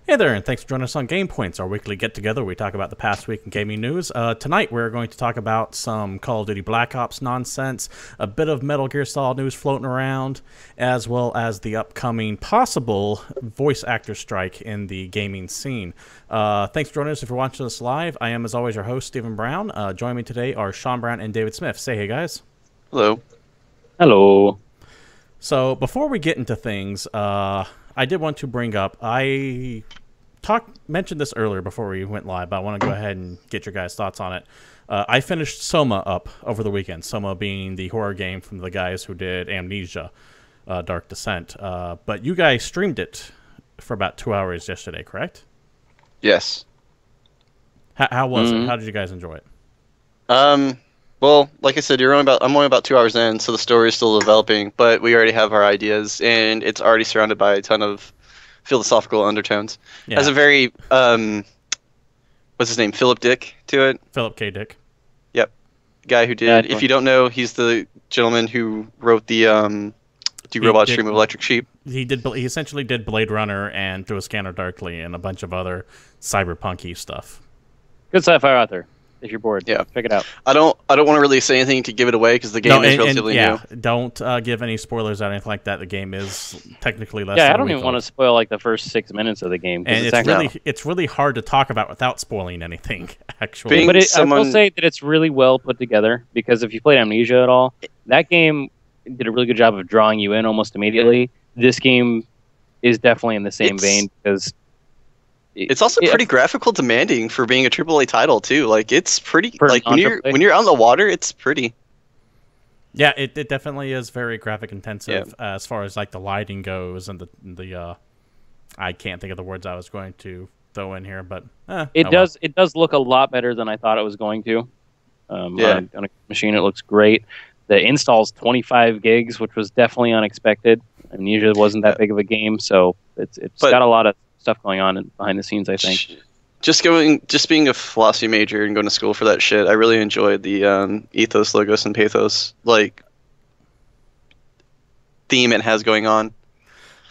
Hey there, and thanks for joining us on GamePoints, our weekly get-together where we talk about the past week in gaming news. Tonight, we're going to talk about some Call of Duty Black Ops nonsense, a bit of Metal Gear Solid news floating around, as well as the upcoming possible voice actor strike in the gaming scene. Thanks for joining us if you're watching us live. I am, as always, your host, Stephen Brown. Joining me today are Sean Brown and David Smith. Say hey, guys. Hello. Hello. So, before we get into things, I did want to bring up, I mentioned this earlier before we went live, but I want to go ahead and get your guys' thoughts on it. I finished Soma up over the weekend, Soma being the horror game from the guys who did Amnesia, Dark Descent. But you guys streamed it for about 2 hours yesterday, correct? Yes. How was it? How did you guys enjoy it? Well, like I said, I'm only about 2 hours in, so the story is still developing, but we already have our ideas, and it's already surrounded by a ton of philosophical undertones. Yeah. Has a very, what's his name, Philip Dick to it? Philip K. Dick. Yep. Guy who did, if you don't know, he's the gentleman who wrote the, Do Robots Dream of Electric Sheep? He essentially did Blade Runner and Through a Scanner Darkly and a bunch of other cyberpunk-y stuff. Good sci-fi author. If you're bored, yeah, check it out. I don't want to really say anything to give it away because the game is relatively new. Don't give any spoilers or anything like that. The game is technically less. Yeah, I don't even want to spoil like the first 6 minutes of the game. And it's really hard to talk about without spoiling anything. Actually, I will say that it's really well put together because if you played Amnesia at all, that game did a really good job of drawing you in almost immediately. This game is definitely in the same vein because. It's also pretty graphical demanding for being a AAA title too. Like it's pretty like when you're out in the water, it's pretty. Yeah, it definitely is very graphic intensive as far as like the lighting goes and the I can't think of the words I was going to throw in here, but it does look a lot better than I thought it was going to. On a machine, it looks great. The install's 25 gigs, which was definitely unexpected. Amnesia wasn't that big of a game, so it's got a lot of stuff going on behind the scenes, I think. Just being a philosophy major and going to school for that shit, I really enjoyed the ethos, logos, and pathos like theme it has going on.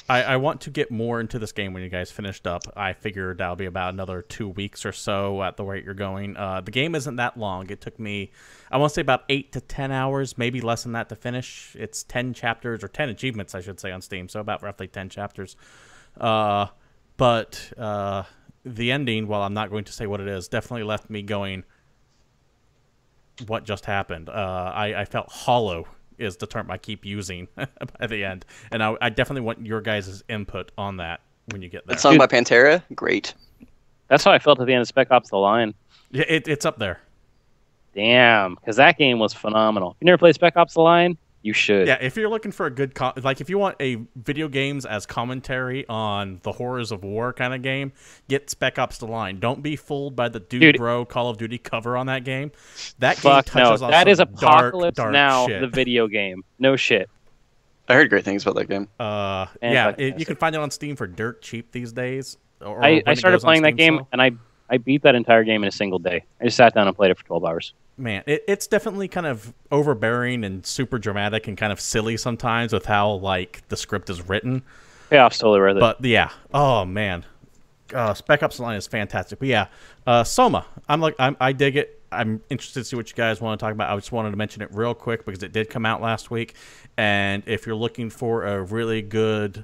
I want to get more into this game when you guys finished up. I figured that'll be about another 2 weeks or so at the rate you're going. The game isn't that long. It took me, I want to say about 8 to 10 hours, maybe less than that to finish. It's 10 chapters, or 10 achievements, I should say, on Steam, so about roughly 10 chapters. But the ending, while I'm not going to say what it is, definitely left me going, what just happened? I felt hollow is the term I keep using by the end. And I definitely want your guys' input on that when you get there. That song by Pantera? Great. That's how I felt at the end of Spec Ops The Line. Yeah, it's up there. Damn, because that game was phenomenal. You never played Spec Ops The Line? You should. Yeah, if you're looking for a good, if you want a video games as commentary on the horrors of war kind of game, get Spec Ops The Line. Don't be fooled by the Dude Bro Call of Duty cover on that game. That game touches on that is Apocalypse dark Now, shit. The video game. No shit. I heard great things about that game. You can find it on Steam for dirt cheap these days. I started playing that game, and I beat that entire game in a single day. I just sat down and played it for 12 hours. Man, it's definitely kind of overbearing and super dramatic and kind of silly sometimes with how like the script is written. Payoff's totally worth it. But yeah, oh man, Spec Ops The Line is fantastic. But yeah, Soma, I dig it. I'm interested to see what you guys want to talk about. I just wanted to mention it real quick because it did come out last week. And if you're looking for a really good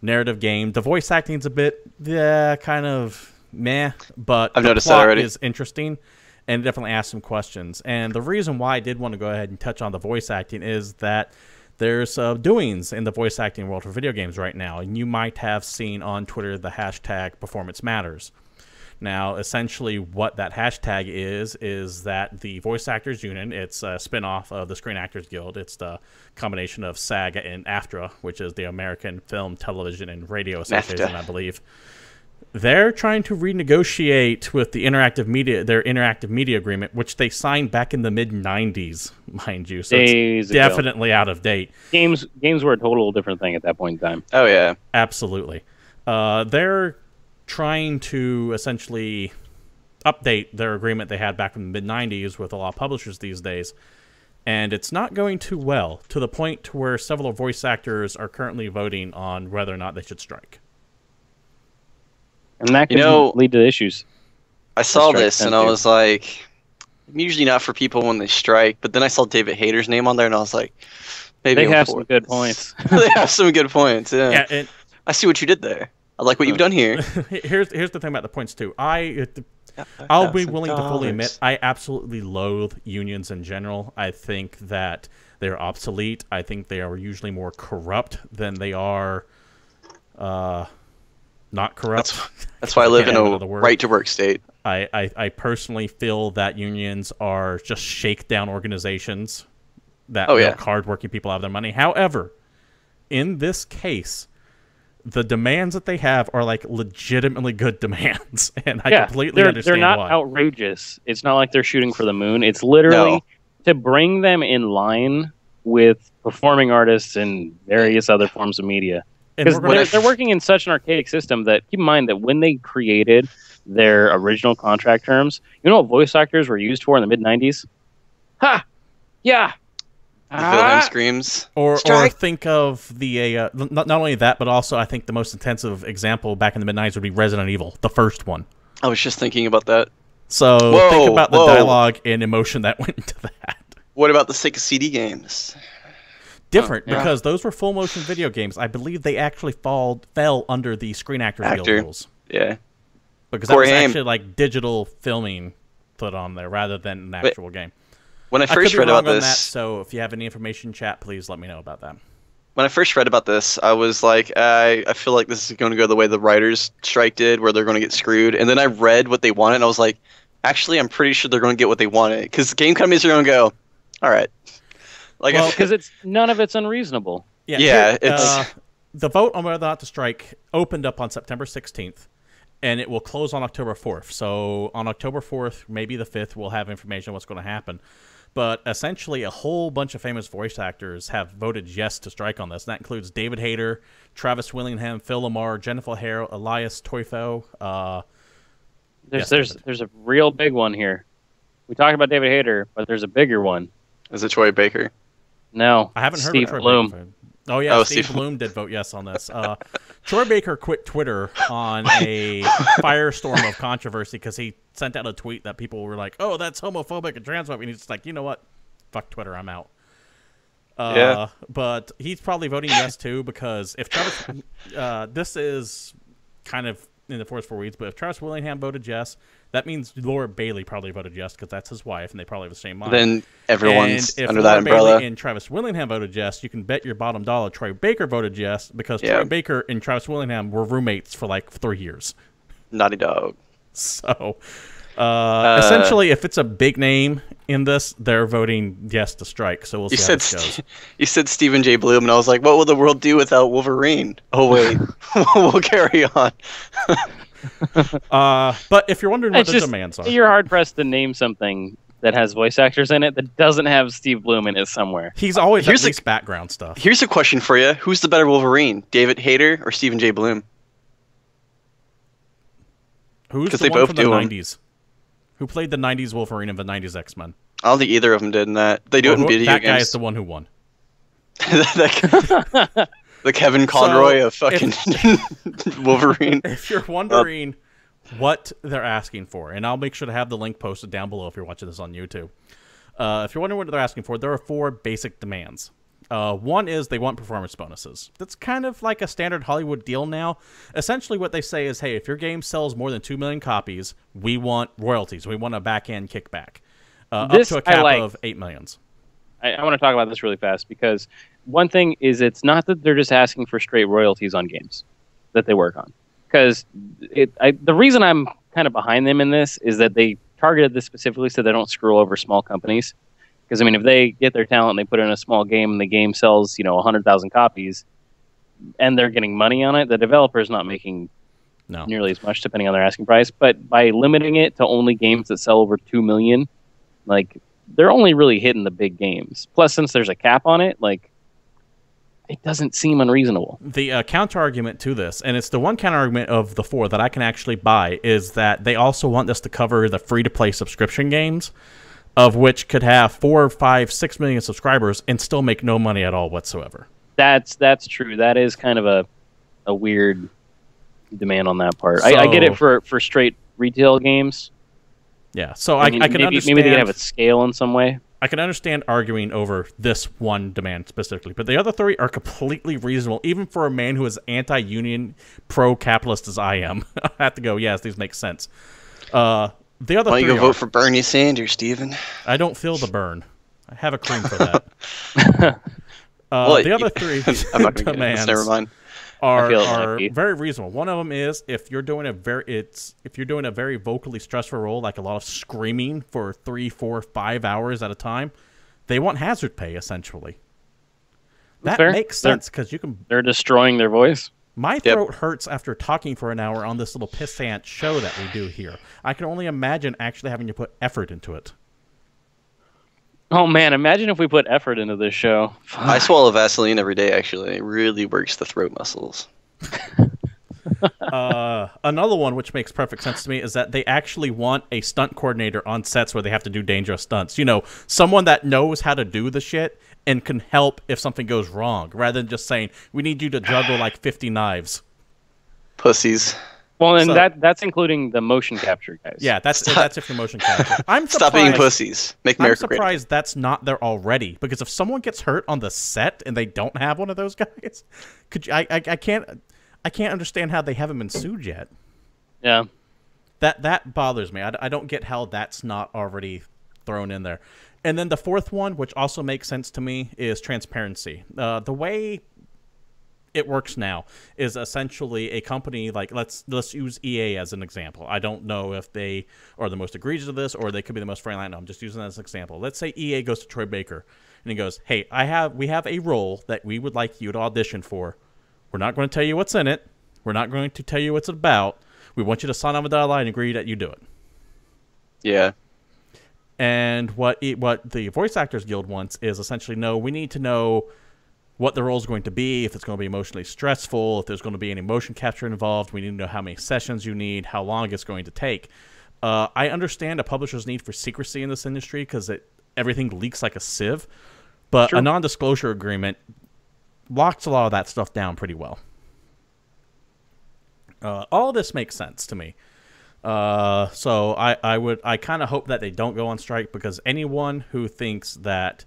narrative game, the voice acting's a bit kind of meh, but I've noticed plot that already. Is interesting. And definitely ask some questions. And the reason why I did want to go ahead and touch on the voice acting is that there's doings in the voice acting world for video games right now. And you might have seen on Twitter the hashtag Performance Matters. Now, essentially what that hashtag is that the Voice Actors Union, it's a spinoff of the Screen Actors Guild. It's the combination of SAG and AFTRA, which is the American Film, Television, and Radio Association, I believe. They're trying to renegotiate with the interactive media, their interactive media agreement, which they signed back in the mid-90s, mind you. So it's definitely out of date. Games were a total different thing at that point in time. Oh, yeah. Absolutely. They're trying to essentially update their agreement they had back in the mid-90s with a lot of publishers these days. And it's not going too well, to the point to where several voice actors are currently voting on whether or not they should strike. And that could lead to issues. I saw this and I was like, usually not for people when they strike, but then I saw David Hayter's name on there and I was like, maybe they have some good points. They have some good points, yeah. Yeah, I see what you did there. I like what you've done here. Here's the thing about the points too. I'll be willing to fully admit I absolutely loathe unions in general. I think that they're obsolete. I think they are usually more corrupt than they are not corrupt. That's why I live in a right-to-work state. I personally feel that unions are just shakedown organizations that milk hardworking people out of their money. However, in this case, the demands that they have are like legitimately good demands, and I completely understand they're not why. Outrageous. It's not like they're shooting for the moon. It's literally to bring them in line with performing artists and various other forms of media. Because they're working in such an archaic system that, keep in mind that when they created their original contract terms, you know what voice actors were used for in the mid-90s? Ha! Yeah! The Wilhelm screams. Or think of the not only that, but also I think the most intensive example back in the mid-90s would be Resident Evil, the first one. I was just thinking about that. So think about the dialogue and emotion that went into that. What about the Sega CD games? Different, because those were full-motion video games. I believe they actually fell under the Screen Actors Guild rules. Yeah. Because that was actually like digital filming put on there rather than an actual game. When I first read about this, so if you have any information, chat, please let me know about that. When I first read about this, I was like, I feel like this is going to go the way the writers' strike did, where they're going to get screwed. And then I read what they wanted, and I was like, actually, I'm pretty sure they're going to get what they wanted, because game companies are going to go, all right. Like, because none of it's unreasonable. Yeah, the vote on whether or not to strike opened up on September 16th. And it will close on October 4th. So on October 4th, maybe the 5th, we'll have information on what's going to happen. But essentially, a whole bunch of famous voice actors have voted yes to strike on this. And that includes David Hayter, Travis Willingham, Phil Lamar, Jennifer Hare, Elias Toifo. There's a real big one here. We talked about David Hayter, but there's a bigger one. Is it Troy Baker? No. I haven't heard Steve of Troy Bloom. Baker. Oh, yeah, Steve Bloom did vote yes on this. Troy Baker quit Twitter on a firestorm of controversy because he sent out a tweet that people were like, oh, that's homophobic and transphobic. And he's just like, you know what? Fuck Twitter, I'm out. But he's probably voting yes, too, because if Travis... this is kind of in the forest for weeds, but if Travis Willingham voted yes, that means Laura Bailey probably voted yes because that's his wife, and they probably have the same mind. Then everyone's under Laura that umbrella. Bailey and Travis Willingham voted yes, you can bet your bottom dollar Troy Baker voted yes because Troy Baker and Travis Willingham were roommates for like 3 years. Naughty dog. So, essentially, if it's a big name in this, they're voting yes to strike. So we'll see how this goes. You said Stephen J. Bloom, and I was like, what will the world do without Wolverine? Oh, wait. We'll carry on. But if you're wondering what the demands are, you're hard pressed to name something that has voice actors in it that doesn't have Steve Bloom in it somewhere. He's always at least background stuff. Here's a question for you: who's the better Wolverine, David Hayter or Stephen J. Bloom? Who's the one from the '90s? Who played the '90s Wolverine and the '90s X-Men? I don't think either of them did in that. They do it in video games. That guy is the one who won. The Kevin Conroy of fucking Wolverine. If you're wondering what they're asking for, and I'll make sure to have the link posted down below if you're watching this on YouTube. If you're wondering what they're asking for, there are 4 basic demands. One is they want performance bonuses. That's kind of like a standard Hollywood deal now. Essentially what they say is, hey, if your game sells more than 2 million copies, we want royalties. We want a back-end kickback. Up to a cap of 8 million. I want to talk about this really fast because one thing is it's not that they're just asking for straight royalties on games that they work on. Because the reason I'm kind of behind them in this is that they targeted this specifically so they don't screw over small companies. Because, I mean, if they get their talent and they put it in a small game and the game sells, 100,000 copies and they're getting money on it, the developer's not making nearly as much depending on their asking price. But by limiting it to only games that sell over 2 million, like, they're only really hitting the big games. Plus, since there's a cap on it, like, it doesn't seem unreasonable. The counter-argument to this, and it's the one counter-argument of the 4 that I can actually buy, is that they also want this to cover the free-to-play subscription games, of which could have 4, 5, 6 million subscribers and still make no money at all whatsoever. That's true. That is kind of a weird demand on that part. I get it for straight retail games. Yeah, so I mean, I can understand. Maybe they have a scale in some way. I can understand arguing over this one demand specifically, but the other three are completely reasonable, even for a man who is anti-union, pro-capitalist as I am. I have to go, yes, these make sense. The other Why don't three you go vote for Bernie Sanders, Steven? I don't feel the burn. I have a cream for that. The other three I'm not gonna demands never mind. are very reasonable. One of them is if you're doing a very vocally stressful role, like a lot of screaming for 3, 4, 5 hours at a time, they want hazard pay essentially. That makes sense because they're destroying their voice. My throat hurts after talking for an hour on this little pissant show that we do here. I can only imagine actually having to put effort into it. Oh man, imagine if we put effort into this show. I swallow Vaseline every day, actually. It really works the throat muscles. Another one which makes perfect sense to me is that they actually want a stunt coordinator on sets where they have to do dangerous stunts. You know, someone that knows how to do the shit and can help if something goes wrong, rather than just saying, we need you to juggle like 50 knives. Pussies. Well, and that's including the motion capture guys. Yeah, that's if the motion capture. Stop being pussies. Make America great. I'm surprised that's not there already, because if someone gets hurt on the set and they don't have one of those guys, I can't understand how they haven't been sued yet. Yeah. That bothers me. I don't get how that's not already thrown in there. And then the fourth one, which also makes sense to me, is transparency. The way it works now is essentially a company like let's use EA as an example. I don't know if they are the most egregious of this or they could be the most friendly. No, I'm just using that as an example. Let's say EA goes to Troy Baker and he goes, "Hey, we have a role that we would like you to audition for. We're not going to tell you what's in it. We're not going to tell you what it's about. We want you to sign on the dotted line and agree that you do it." Yeah. And what the Voice Actors Guild wants is essentially, no, we need to know what the role is going to be, if it's going to be emotionally stressful, if there's going to be any motion capture involved. We need to know how many sessions you need, how long it's going to take. I understand a publisher's need for secrecy in this industry because everything leaks like a sieve, but a non-disclosure agreement locks a lot of that stuff down pretty well. All of this makes sense to me. So I kind of hope that they don't go on strike, because anyone who thinks that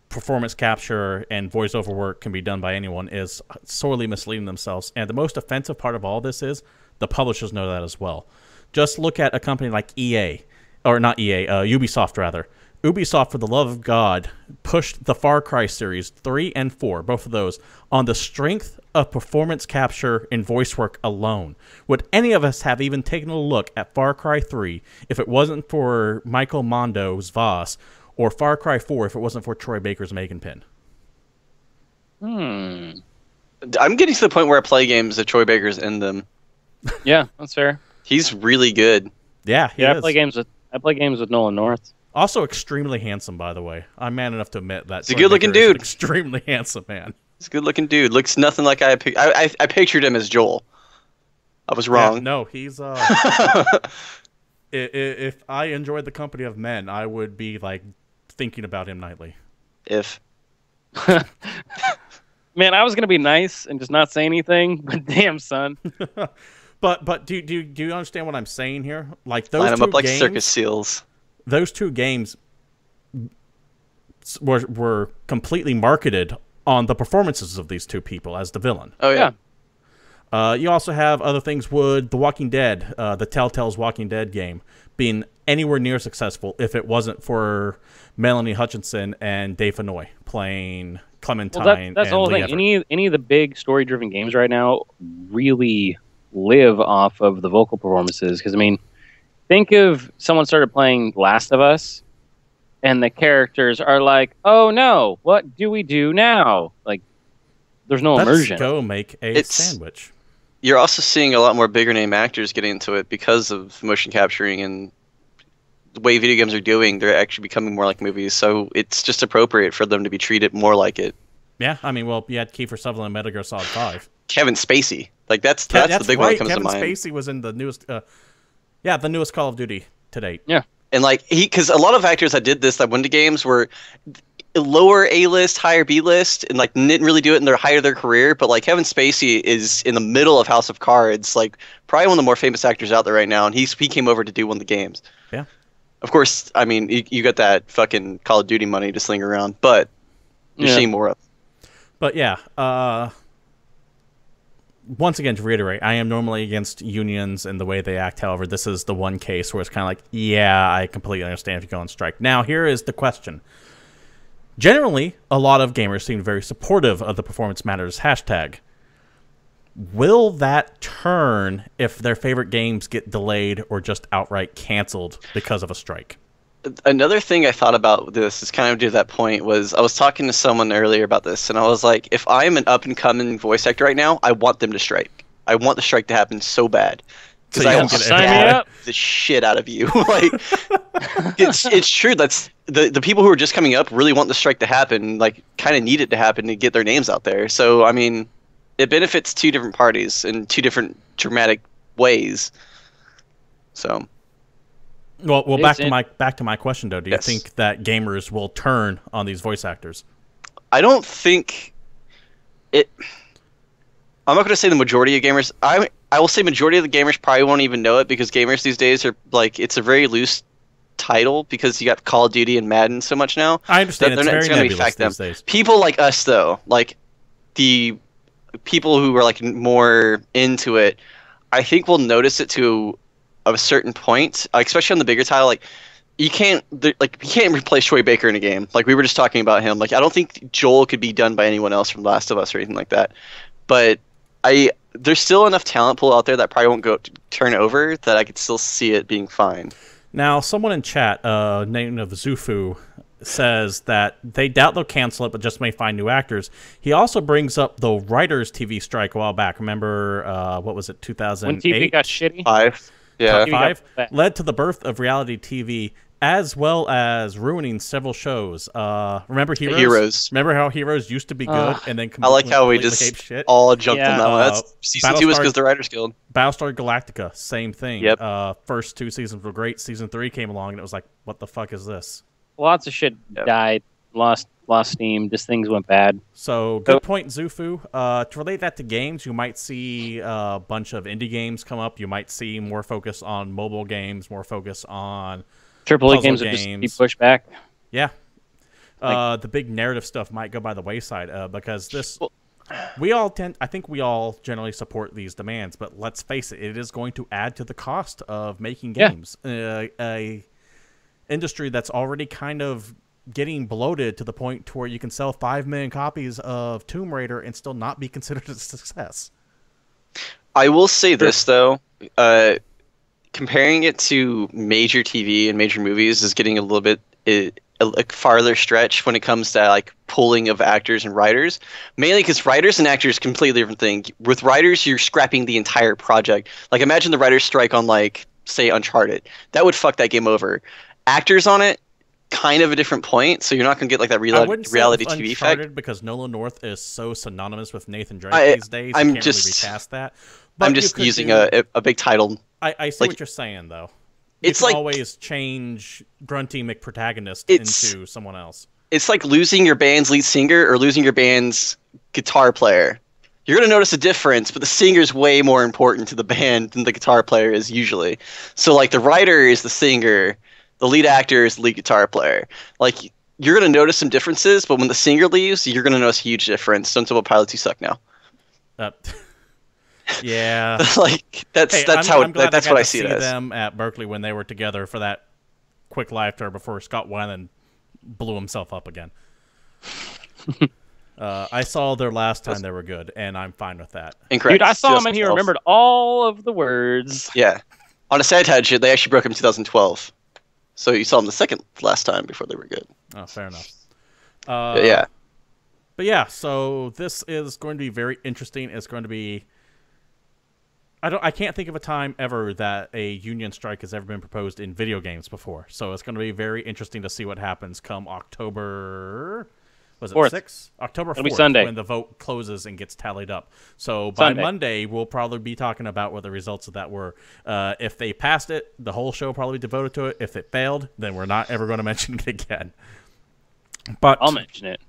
performance capture and voiceover work can be done by anyone is sorely misleading themselves. And the most offensive part of all this is the publishers know that as well. Just look at a company like EA, or not EA, Ubisoft rather. Ubisoft, for the love of God, pushed the Far Cry series 3 and 4, both of those, on the strength of performance capture and voice work alone. Would any of us have even taken a look at Far Cry 3 if it wasn't for Michael Mondo's Voss, or Far Cry 4 if it wasn't for Troy Baker's Megan Pin? I'm getting to the point where I play games that Troy Baker's in them. Yeah, that's fair. He's really good. Yeah, he is. I play games with Nolan North. Also extremely handsome, by the way. I'm man enough to admit that. He's a good-looking dude. Extremely handsome man. He's a good-looking dude. Looks nothing like I pictured him as Joel. I was wrong. Yeah, no, he's if I enjoyed the company of men, I would be like thinking about him nightly. Man, I was gonna be nice and just not say anything, but damn, son. But do you understand what I'm saying here? Like those line them two up like games, circus seals. Those two games were completely marketed on the performances of these two people as the villain. Oh yeah. You also have other things. Would The Walking Dead, the Telltale's Walking Dead game, being anywhere near successful if it wasn't for Melanie Hutchinson and Dave Fennoy playing Clementine? Well, that's the whole thing. Any of the big story-driven games right now really live off of the vocal performances. Because, I mean, think of someone started playing Last of Us, and the characters are like, "Oh no, what do we do now?" Like, there's no immersion. Let's go make a sandwich. You're also seeing a lot more bigger name actors getting into it because of motion capturing and the way video games are doing. They're actually becoming more like movies, so it's just appropriate for them to be treated more like it. Yeah, I mean, well, you had Kiefer Sutherland in Metal Gear Solid 5. Kevin Spacey, like that's the big one that comes to mind. Kevin Spacey was in the newest, the newest Call of Duty to date. Yeah, and like because a lot of actors that did this that went to games were lower A list, higher B list, and like didn't really do it in their height of their career. But like Kevin Spacey is in the middle of House of Cards, like probably one of the more famous actors out there right now, and he came over to do one of the games. Yeah. Of course, I mean you got that fucking Call of Duty money to sling around, but you're seeing more of. But yeah, once again, to reiterate, I am normally against unions and the way they act. However, this is the one case where it's kind of like, yeah, I completely understand if you go on strike. Now, here is the question. Generally, a lot of gamers seem very supportive of the Performance Matters hashtag. Will that turn if their favorite games get delayed or just outright canceled because of a strike? Another thing I thought about this is kind of to that point was I was talking to someone earlier about this, and I was like, if I'm an up-and-coming voice actor right now, I want them to strike. I want the strike to happen so bad. Because I want to stab the shit out of you. Like, it's true. That's the people who are just coming up really want the strike to happen, like, kind of need it to happen to get their names out there. So, I mean, it benefits two different parties in two different dramatic ways. So... Well, back to my question though. Do you think that gamers will turn on these voice actors? I don't think it. I'm not going to say the majority of gamers. I will say majority of the gamers probably won't even know it because gamers these days are like it's a very loose title because you got Call of Duty and Madden so much now. I understand it's very nebulous these days. People like us though, like the people who are like more into it, I think will notice it to a certain point, especially on the bigger title. Like you can't replace Troy Baker in a game. Like we were just talking about him. Like I don't think Joel could be done by anyone else from Last of Us or anything like that. But there's still enough talent pool out there that probably won't turn over that I could still see it being fine. Now, someone in chat, named of Zufu, says that they doubt they'll cancel it, but just may find new actors. He also brings up the writers' TV strike a while back. Remember, what was it, 2008? When TV got shitty? 5. Yeah. 5 led to the birth of reality TV, as well as ruining several shows. Remember Heroes? Remember how Heroes used to be good and then I like how we just all jumped on that one. That's season 2 was because the Writers Guild. Battlestar Galactica, same thing. Yep. First 2 seasons were great. Season 3 came along and it was like, what the fuck is this? Lots of shit died, lost steam. Just things went bad. So good point, Zufu. To relate that to games, you might see a bunch of indie games come up. You might see more focus on mobile games, more focus on AAA games would just be pushed back. Yeah. The big narrative stuff might go by the wayside because this. I think we all generally support these demands, but let's face it, it is going to add to the cost of making games. A industry that's already kind of getting bloated to the point to where you can sell 5 million copies of Tomb Raider and still not be considered a success. I will say this though, comparing it to major TV and major movies is getting a little bit a farther stretch when it comes to like pulling of actors and writers, mainly because writers and actors completely different thing. With writers, you're scrapping the entire project. Like imagine the writers strike on like say Uncharted, that would fuck that game over. Actors on it, kind of a different point, so you're not going to get like that reality TV effect. Because Nolan North is so synonymous with Nathan Drake these days. I'm can't just really recast that. But I'm just using a big title. I see what you're saying though. It's like always change Grunty McProtagonist into someone else. It's like losing your band's lead singer or losing your band's guitar player. You're going to notice a difference, but the singer's way more important to the band than the guitar player is usually. So like the writer is the singer, the lead actor is the lead guitar player. Like you're going to notice some differences, but when the singer leaves, you're going to notice a huge difference. Stone Temple Pilots, you suck now. Yeah. Like that's what I see it as. Them at Berkeley when they were together for that quick live tour before Scott Weiland blew himself up again. I saw their last time they were good, and I'm fine with that. Incorrect. Dude, I saw him and he remembered all of the words. Yeah. On a sad tangent, they actually broke him in 2012. So you saw him the second last time before they were good. Oh, fair enough. Yeah. But yeah, so this is going to be very interesting. It's going to be... I can't think of a time ever that a union strike has ever been proposed in video games before. So it's going to be very interesting to see what happens come October... Was it 4th. 6th? October 4th, It'll be Sunday. when the vote closes and gets tallied up. So by Monday, we'll probably be talking about what the results of that were. If they passed it, the whole show will probably be devoted to it. If it failed, then we're not ever going to mention it again. But I'll mention it.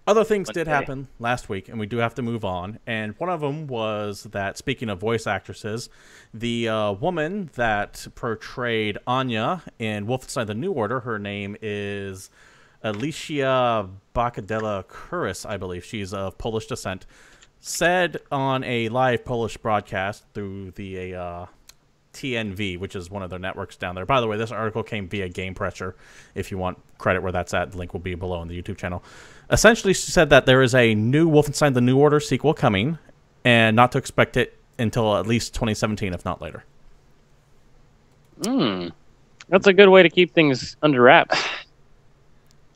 other things did happen last week, and we do have to move on. And one of them was that, speaking of voice actresses, the woman that portrayed Anya in Wolfenstein: The New Order, her name is Alicia Bacadella-Kuris, I believe. She's of Polish descent. Said on a live Polish broadcast through the TNV, which is one of their networks down there. By the way, this article came via Game Pressure. If you want credit where that's at, the link will be below on the YouTube channel. Essentially, she said that there is a new Wolfenstein: The New Order sequel coming, and not to expect it until at least 2017, if not later. That's a good way to keep things under wraps.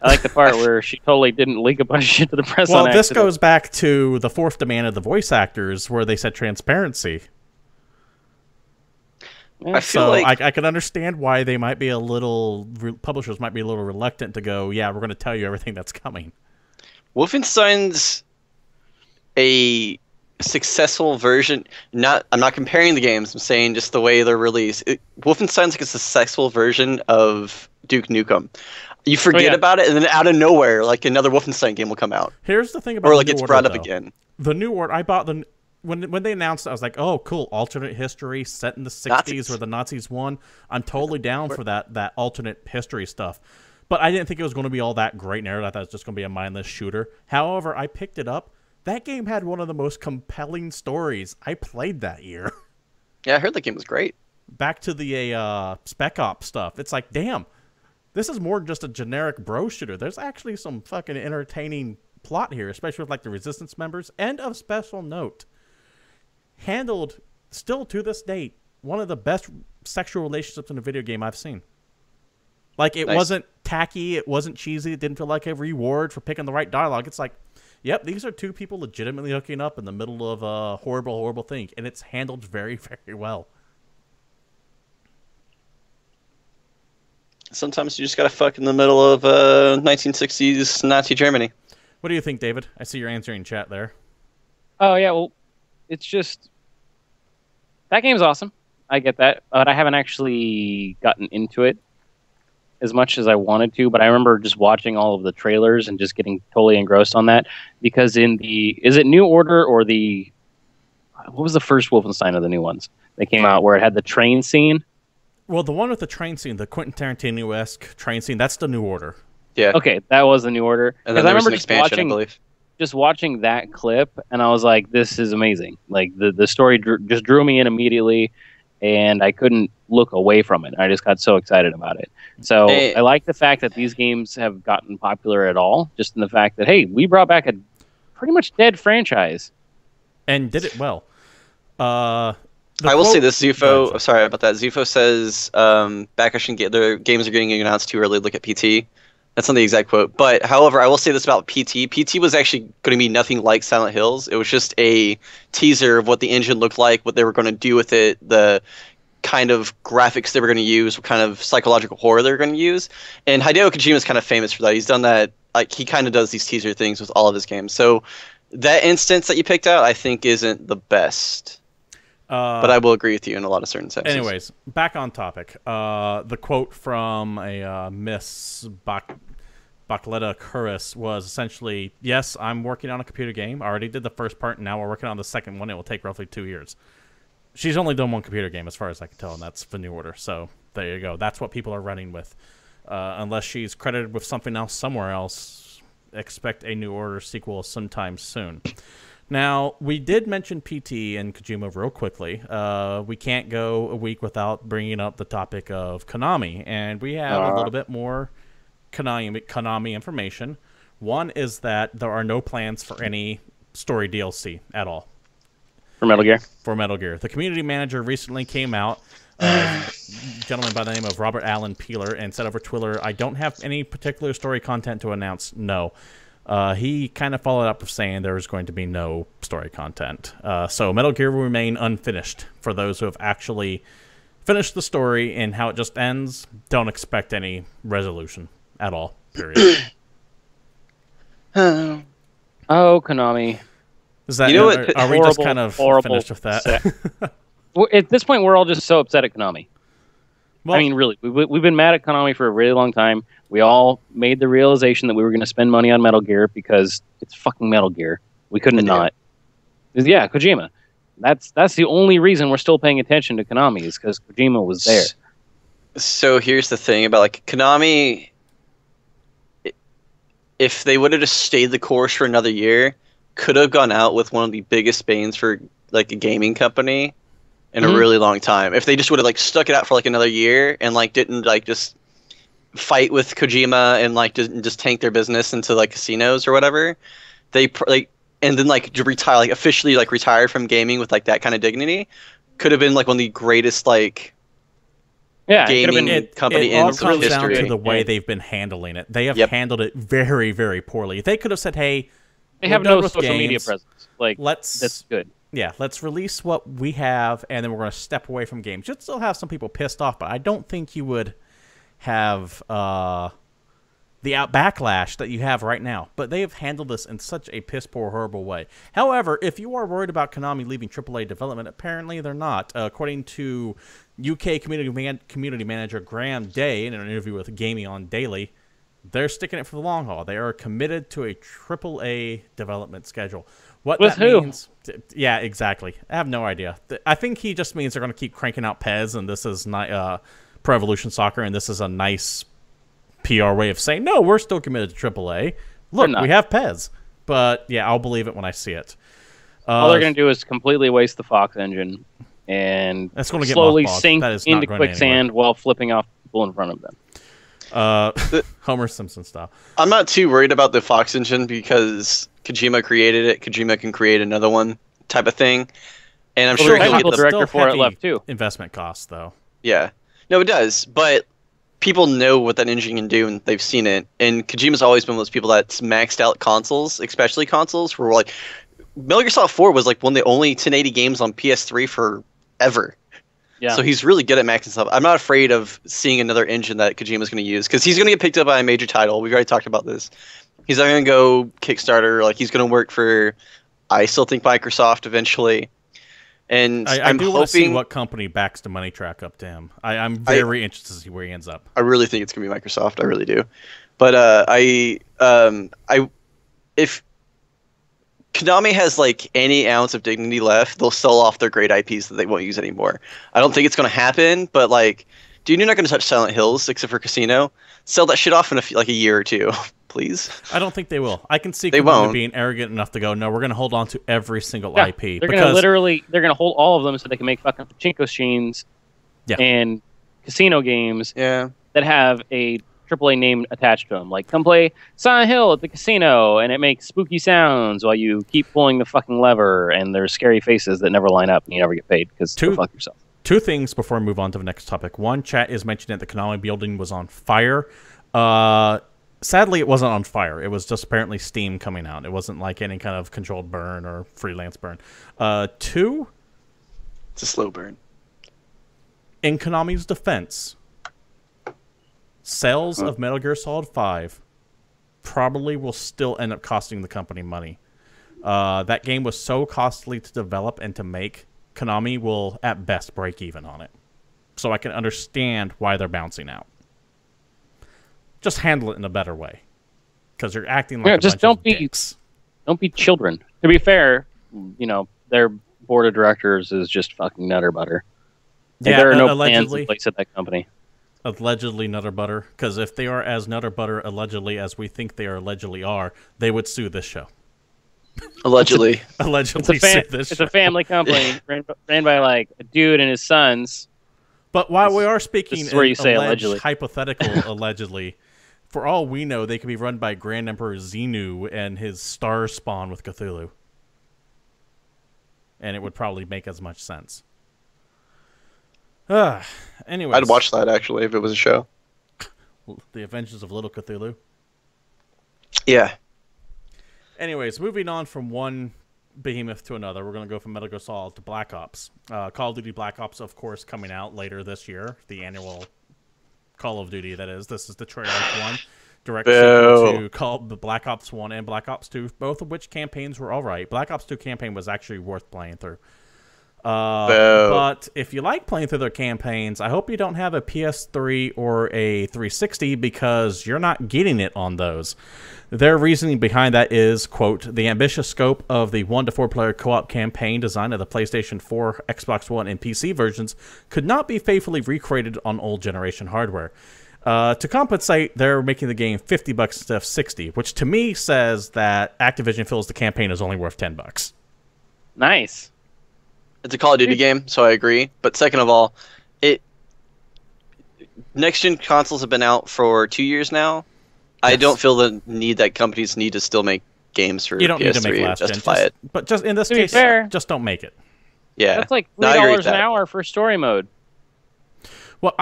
I like the part where she totally didn't leak a bunch of shit to the press. Well, this goes back to the fourth demand of the voice actors, where they said transparency. I feel like I can understand why they might be a little, publishers might be a little reluctant to go, yeah, we're going to tell you everything that's coming. Wolfenstein's a successful version. I'm not comparing the games. I'm saying just the way they're released. Wolfenstein's like a successful version of Duke Nukem. You forget about it, and then out of nowhere, like another Wolfenstein game will come out. Here's the thing about or like the New it's Order, brought up though. again. The New Order, I bought the when they announced it, I was like, oh, cool, alternate history set in the 60s where the Nazis won. I'm totally down for that alternate history stuff. But I didn't think it was going to be all that great narrative. I thought it was just going to be a mindless shooter. However, I picked it up. That game had one of the most compelling stories I played that year. Yeah, I heard the game was great. Back to the Spec Ops stuff. It's like, damn, this is more than just a generic bro shooter. There's actually some fucking entertaining plot here, especially with like the Resistance members. And of special note, handled, still to this date, one of the best sexual relationships in a video game I've seen. Like, it wasn't tacky, it wasn't cheesy, it didn't feel like a reward for picking the right dialogue. It's like, yep, these are two people legitimately hooking up in the middle of a horrible, horrible thing, and it's handled very, very well. Sometimes you just gotta fuck in the middle of 1960s Nazi Germany. What do you think, David? I see you're answering chat there. Oh, yeah, well, it's just... That game's awesome. I get that. But I haven't actually gotten into it as much as I wanted to, but I remember just watching all of the trailers and just getting totally engrossed on that. Because in the... Is it New Order or the... What was the first Wolfenstein of the new ones? They came out where it had the train scene. Well, the one with the train scene, the Quentin Tarantino-esque train scene, that's the New Order. Yeah. Okay, that was the New Order. And then there was an expansion, I believe. Just watching that clip, and I was like, this is amazing. Like, the story just drew me in immediately, and I couldn't look away from it. I just got so excited about it. So I like the fact that these games have gotten popular at all, just in the fact that, hey, we brought back a pretty much dead franchise. And did it well. I will say this, Zufo, sorry about that. Zufo says, their games are getting announced too early, look at PT. That's not the exact quote. But, however, I will say this about PT. PT was actually going to be nothing like Silent Hills. It was just a teaser of what the engine looked like, what they were going to do with it, the kind of graphics they were going to use, what kind of psychological horror they were going to use. And Hideo Kojima is kind of famous for that. He's done that. Like, he kind of does these teaser things with all of his games. So that instance that you picked out, I think, isn't the best. But I will agree with you in a lot of certain senses. Anyways, back on topic. The quote from a Miss Bacadella-Kuris was essentially, yes, I'm working on a computer game. I already did the first part, and now we're working on the second one. It will take roughly 2 years. She's only done one computer game, as far as I can tell, and that's the New Order. So there you go. That's what people are running with. Unless she's credited with something else somewhere else, expect a New Order sequel sometime soon. Now, we did mention PT and Kojima real quickly. We can't go a week without bringing up the topic of Konami, and we have a little bit more Konami information. One is that there are no plans for any story DLC at all. For Metal Gear? For Metal Gear. The community manager recently came out, a gentleman by the name of Robert Allen Peeler, and said over Twitter, I don't have any particular story content to announce. No. He kind of followed up with saying there is going to be no story content. So Metal Gear will remain unfinished for those who have actually finished the story, and how it just ends, don't expect any resolution at all, period. Oh, Konami. Is that, are we just kind of finished with that? At this point, we're all just so upset at Konami. I mean, really, we've been mad at Konami for a really long time. We all made the realization that we were going to spend money on Metal Gear because it's fucking Metal Gear. We couldn't not. Yeah, Kojima. That's the only reason we're still paying attention to Konami is because Kojima was there. So here's the thing about like Konami. If they would have just stayed the course for another year, could have gone out with one of the biggest banes for like a gaming company in a really long time. If they just would have like stuck it out for like another year and like didn't like just fight with Kojima and like didn't just tank their business into like casinos or whatever, they like and then like retire like officially like retire from gaming with like that kind of dignity, could have been like one of the greatest like gaming company in history. It all comes down to the way they've been handling it. They have handled it very, very poorly. They could have said, "Hey, they have no social media presence. Like, that's good. Yeah, let's release what we have, and then we're going to step away from games." You'd still have some people pissed off, but I don't think you would have the backlash that you have right now. But they have handled this in such a piss-poor, horrible way. However, if you are worried about Konami leaving AAA development, apparently they're not. According to UK community manager Graham Day in an interview with Gaming on Daily, they're sticking it for the long haul. They are committed to a AAA development schedule. What with that who? means? Yeah, exactly. I have no idea. I think he just means they're going to keep cranking out PES, and this is not Pro Evolution Soccer, and this is a nice PR way of saying, no, we're still committed to AAA. Look, we have PES. But, yeah, I'll believe it when I see it. All they're going to do is completely waste the Fox engine and slowly sink into quicksand while flipping off people in front of them. Homer Simpson style. I'm not too worried about the Fox engine because Kojima created it. Kojima can create another one type of thing. And I'm sure he'll get the director for it left too. Investment costs, though. Yeah. No, it does. But people know what that engine can do, and they've seen it. And Kojima's always been one of those people that's maxed out consoles, especially consoles, where like Metal Gear Solid 4 was like one of the only 1080 games on PS3 forever. Yeah. So he's really good at maxing stuff. I'm not afraid of seeing another engine that Kojima's going to use because he's going to get picked up by a major title. We've already talked about this. He's not going to go Kickstarter. Like he's going to work for, I still think, Microsoft eventually. And I do want to see what company backs the money track up to him. I'm very interested to see where he ends up. I really think it's going to be Microsoft. I really do. But if Konami has like any ounce of dignity left, they'll sell off their great IPs that they won't use anymore. I don't think it's going to happen, but like, dude, you're not going to touch Silent Hills except for Casino. Sell that shit off in a year or two, please. I don't think they will. I can see Konami being arrogant enough to go, no, we're going to hold on to every single IP. They're going to hold all of them so they can make fucking pachinko machines and casino games that have a AAA name attached to them. Like, come play Silent Hill at the casino, and it makes spooky sounds while you keep pulling the fucking lever, and there's scary faces that never line up, and you never get paid because go fuck yourself. Two things before I move on to the next topic. One, chat is mentioning that the Konami building was on fire. Sadly, it wasn't on fire. It was just apparently steam coming out. It wasn't like any kind of controlled burn or freelance burn. Two, it's a slow burn. In Konami's defense, sales of Metal Gear Solid 5 probably will still end up costing the company money. That game was so costly to develop and to make, Konami will at best break even on it. So I can understand why they're bouncing out. Just handle it in a better way. Because you're acting like a bunch of dicks. Don't be children. To be fair, their board of directors is just fucking nutter butter. Yeah, there are no plans in place at that company. Allegedly nutter butter, because if they are as nutter butter allegedly as we think they allegedly are, they would sue this show. Allegedly. Allegedly sue this show. It's a family company ran by like a dude and his sons. But while we are speaking where you say allegedly, hypothetical allegedly, for all we know, they could be run by Grand Emperor Xenu and his star spawn with Cthulhu. And it would probably make as much sense. Anyways. I'd watch that, actually, if it was a show. The Adventures of Little Cthulhu? Yeah. Anyways, moving on from one behemoth to another, we're going to go from Metal Gear Solid to Black Ops. Call of Duty Black Ops, of course, coming out later this year. The annual Call of Duty, that is. This is the Treyarch one. Direct sequel to the Black Ops 1 and Black Ops 2, both of which campaigns were all right. Black Ops 2 campaign was actually worth playing through. But if you like playing through their campaigns, I hope you don't have a PS3 or a 360 because you're not getting it on those. Their reasoning behind that is, quote, the ambitious scope of the 1 to 4 player co-op campaign designed of the PlayStation 4, Xbox One, and PC versions could not be faithfully recreated on old generation hardware. To compensate, they're making the game $50 instead of $60, which to me says that Activision feels the campaign is only worth $10. Nice. It's a Call of Duty game, so I agree. But second of all, next-gen consoles have been out for 2 years now. Yes. I don't feel the need that companies need to still make games for you don't PS3 need to make last justify gen. it. But just in this case, just don't make it. Yeah, that's like $3 an hour for story mode. Well,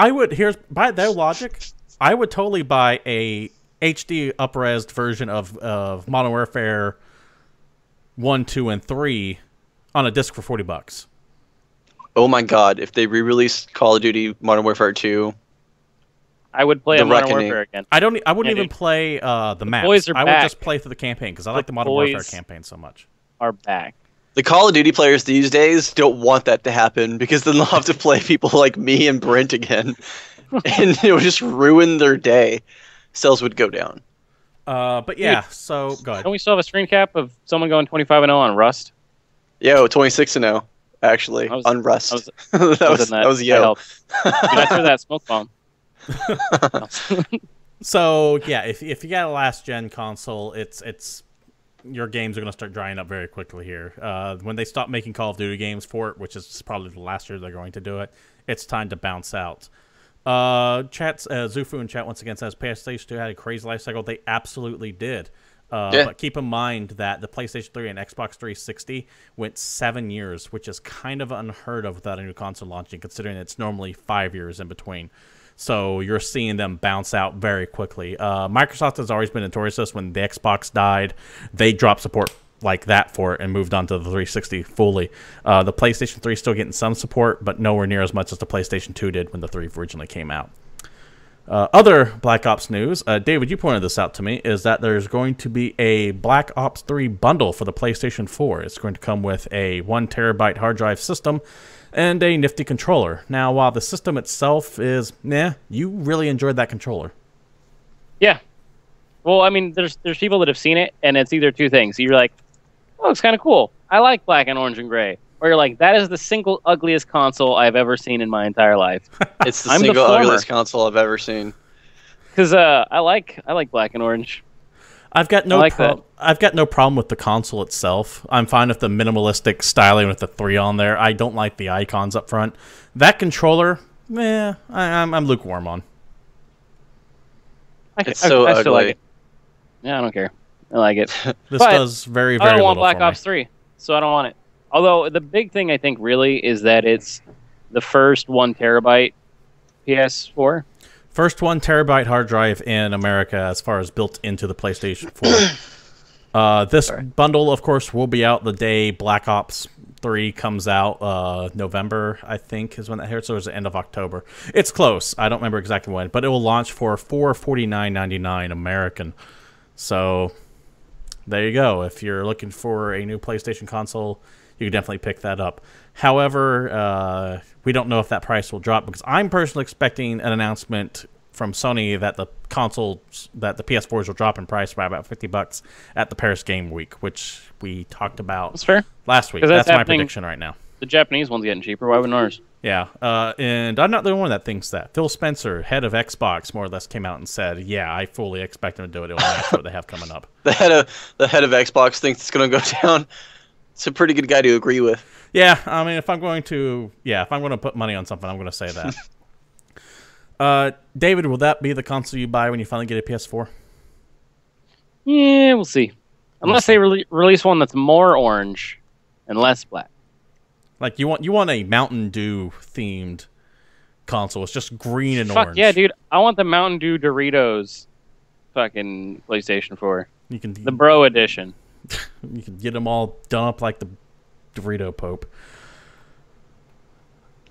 by their logic, I would totally buy a HD up-resed version of Modern Warfare 1, 2, and 3 on a disc for $40. Oh my god, if they re-released Call of Duty Modern Warfare 2, I would play Modern Warfare again. I wouldn't even play the maps. I would just play through the campaign because I like the Modern Warfare campaign so much. Are back. The Call of Duty players these days don't want that to happen because then they'll have to play people like me and Brent again. And it would just ruin their day. Sales would go down. But yeah, so go ahead. Don't we still have a screen cap of someone going 25-0 on Rust? Yo, 26-0, actually, on Rust. That was yo. Dude, I threw that smoke bomb. So yeah, if you got a last gen console, it's your games are going to start drying up very quickly here. When they stop making Call of Duty games for it, which is probably the last year they're going to do it, it's time to bounce out. Zufu in chat once again says PlayStation 2 had a crazy life cycle. They absolutely did. But keep in mind that the PlayStation 3 and Xbox 360 went 7 years, which is kind of unheard of without a new console launching, considering it's normally 5 years in between. So you're seeing them bounce out very quickly. Microsoft has always been notorious for this. When the Xbox died, they dropped support like that for it and moved on to the 360 fully. The PlayStation 3 is still getting some support, but nowhere near as much as the PlayStation 2 did when the 3 originally came out. Other Black Ops news, David, you pointed this out to me, is that there's going to be a Black Ops 3 bundle for the PlayStation 4. It's going to come with a 1 terabyte hard drive system and a nifty controller. Now, while the system itself is, you really enjoyed that controller. Yeah. Well, I mean, there's people that have seen it, and it's either two things. You're like, oh, it's kind of cool. I like black and orange and gray. Or you're like, that is the single ugliest console I've ever seen in my entire life. It's the single ugliest console I've ever seen. Because I like black and orange. I've got no problem with the console itself. I'm fine with the minimalistic styling with the 3 on there. I don't like the icons up front. That controller, I'm lukewarm on. It's so ugly. Still like it. Yeah, I don't care. I like it. This does very, very I don't want little Black Ops 3, so I don't want it. Although the big thing I think really is that it's the first 1 terabyte PS4. First 1 terabyte hard drive in America as far as built into the PlayStation 4. This bundle, of course, will be out the day Black Ops 3 comes out. November, I think, is when that hits, or is the end of October. It's close. I don't remember exactly when, but it will launch for $449.99 American. So there you go. If you're looking for a new PlayStation console, you can definitely pick that up. However, we don't know if that price will drop because I'm personally expecting an announcement from Sony that the consoles, that the PS4s will drop in price by about $50 at the Paris Game Week, which we talked about last week. That's my prediction right now. The Japanese one's getting cheaper. Why wouldn't ours? Yeah, and I'm not the only one that thinks that. Phil Spencer, head of Xbox, more or less came out and said, yeah, I fully expect them to do it. It'll match what they have coming up. The head of Xbox thinks it's going to go down. It's a pretty good guy to agree with. Yeah, I mean, if I'm going to put money on something, I'm going to say that. David, will that be the console you buy when you finally get a PS4? Yeah, we'll see. Unless they release one that's more orange and less black. Like you want a Mountain Dew themed console. It's just green and orange. Fuck yeah, dude! I want the Mountain Dew Doritos, fucking PlayStation 4. The Bro Edition. You can get them all done up like the Dorito Pope.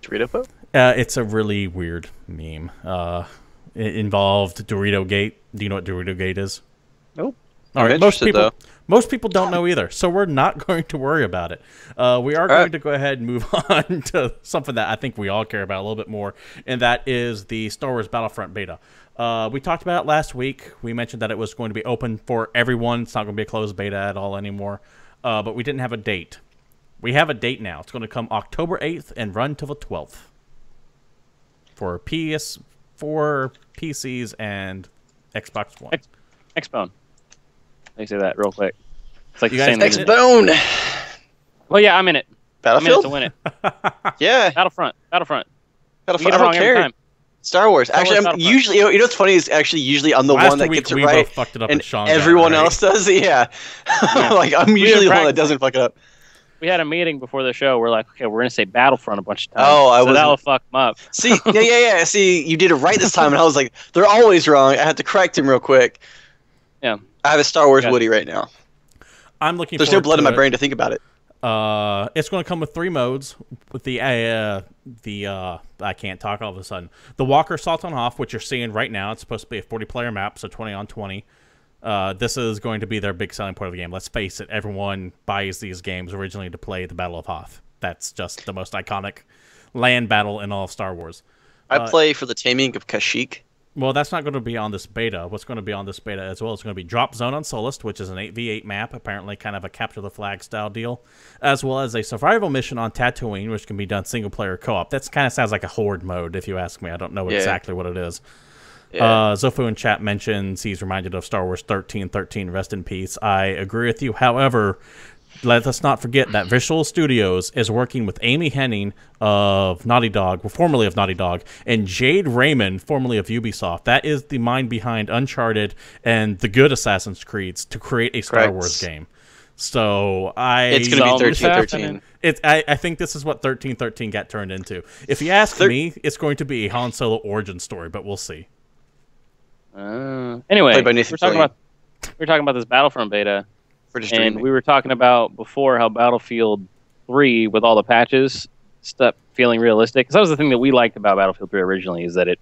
Dorito Pope? It's a really weird meme. It involved Dorito Gate. Do you know what Dorito Gate is? Nope. All right, Most people don't know either, so we're not going to worry about it. We are going to go ahead and move on to something that I think we all care about a little bit more, and that is the Star Wars Battlefront beta. We talked about it last week. We mentioned that it was going to be open for everyone. It's not going to be a closed beta at all anymore, but we didn't have a date. We have a date now. It's going to come October 8th and run till the 12th for PS4, PCs, and Xbox One. Xbone. Let me say that real quick. It's like you guys Xbone. Well, yeah, I'm in it. Battlefield? I'm in it to win it. Yeah. Battlefront. I don't care. Star Wars. Actually, I'm usually, you know what's funny is actually usually I'm the one that gets it right, both fucked it up and Sean everyone got it right. else does it. Yeah. Like I'm usually the one that doesn't fuck it up. We had a meeting before the show. We're like, okay, we're gonna say Battlefront a bunch of times. Oh, so that'll fuck them up. See, yeah. See, you did it right this time, and I was like, they're always wrong. I had to correct him real quick. Yeah. I have a Star Wars Woody right now. I'm looking. There's no blood in my brain to think about it. It's going to come with 3 modes. With the I can't talk all of a sudden. The Walker Assault on Off, which you're seeing right now. It's supposed to be a 40-player map, so 20 on 20. This is going to be their big selling point of the game. Let's face it, everyone buys these games originally to play the Battle of Hoth. That's just the most iconic land battle in all of Star Wars. I play for the taming of Kashyyyk. Well, that's not going to be on this beta. What's going to be on this beta as well is going to be Drop Zone on Solist, which is an 8v8 map, apparently kind of a capture the flag style deal, as well as a survival mission on Tatooine, which can be done single-player co-op. That kind of sounds like a horde mode, if you ask me. I don't know exactly what it is. Yeah. Zofu in chat mentions he's reminded of Star Wars 1313, rest in peace. I agree with you. However, let us not forget that Visual Studios is working with Amy Hennig of Naughty Dog, formerly of Naughty Dog, and Jade Raymond, formerly of Ubisoft. That is the mind behind Uncharted and the good Assassin's Creeds to create a Star Wars game. So it's going to be 1313. I think this is what 1313 got turned into. If you ask me, it's going to be a Han Solo origin story, but we'll see. Anyway, we're talking about this Battlefront beta. And we were talking about before how Battlefield 3, with all the patches, stopped feeling realistic. Because that was the thing that we liked about Battlefield 3 originally, is that it,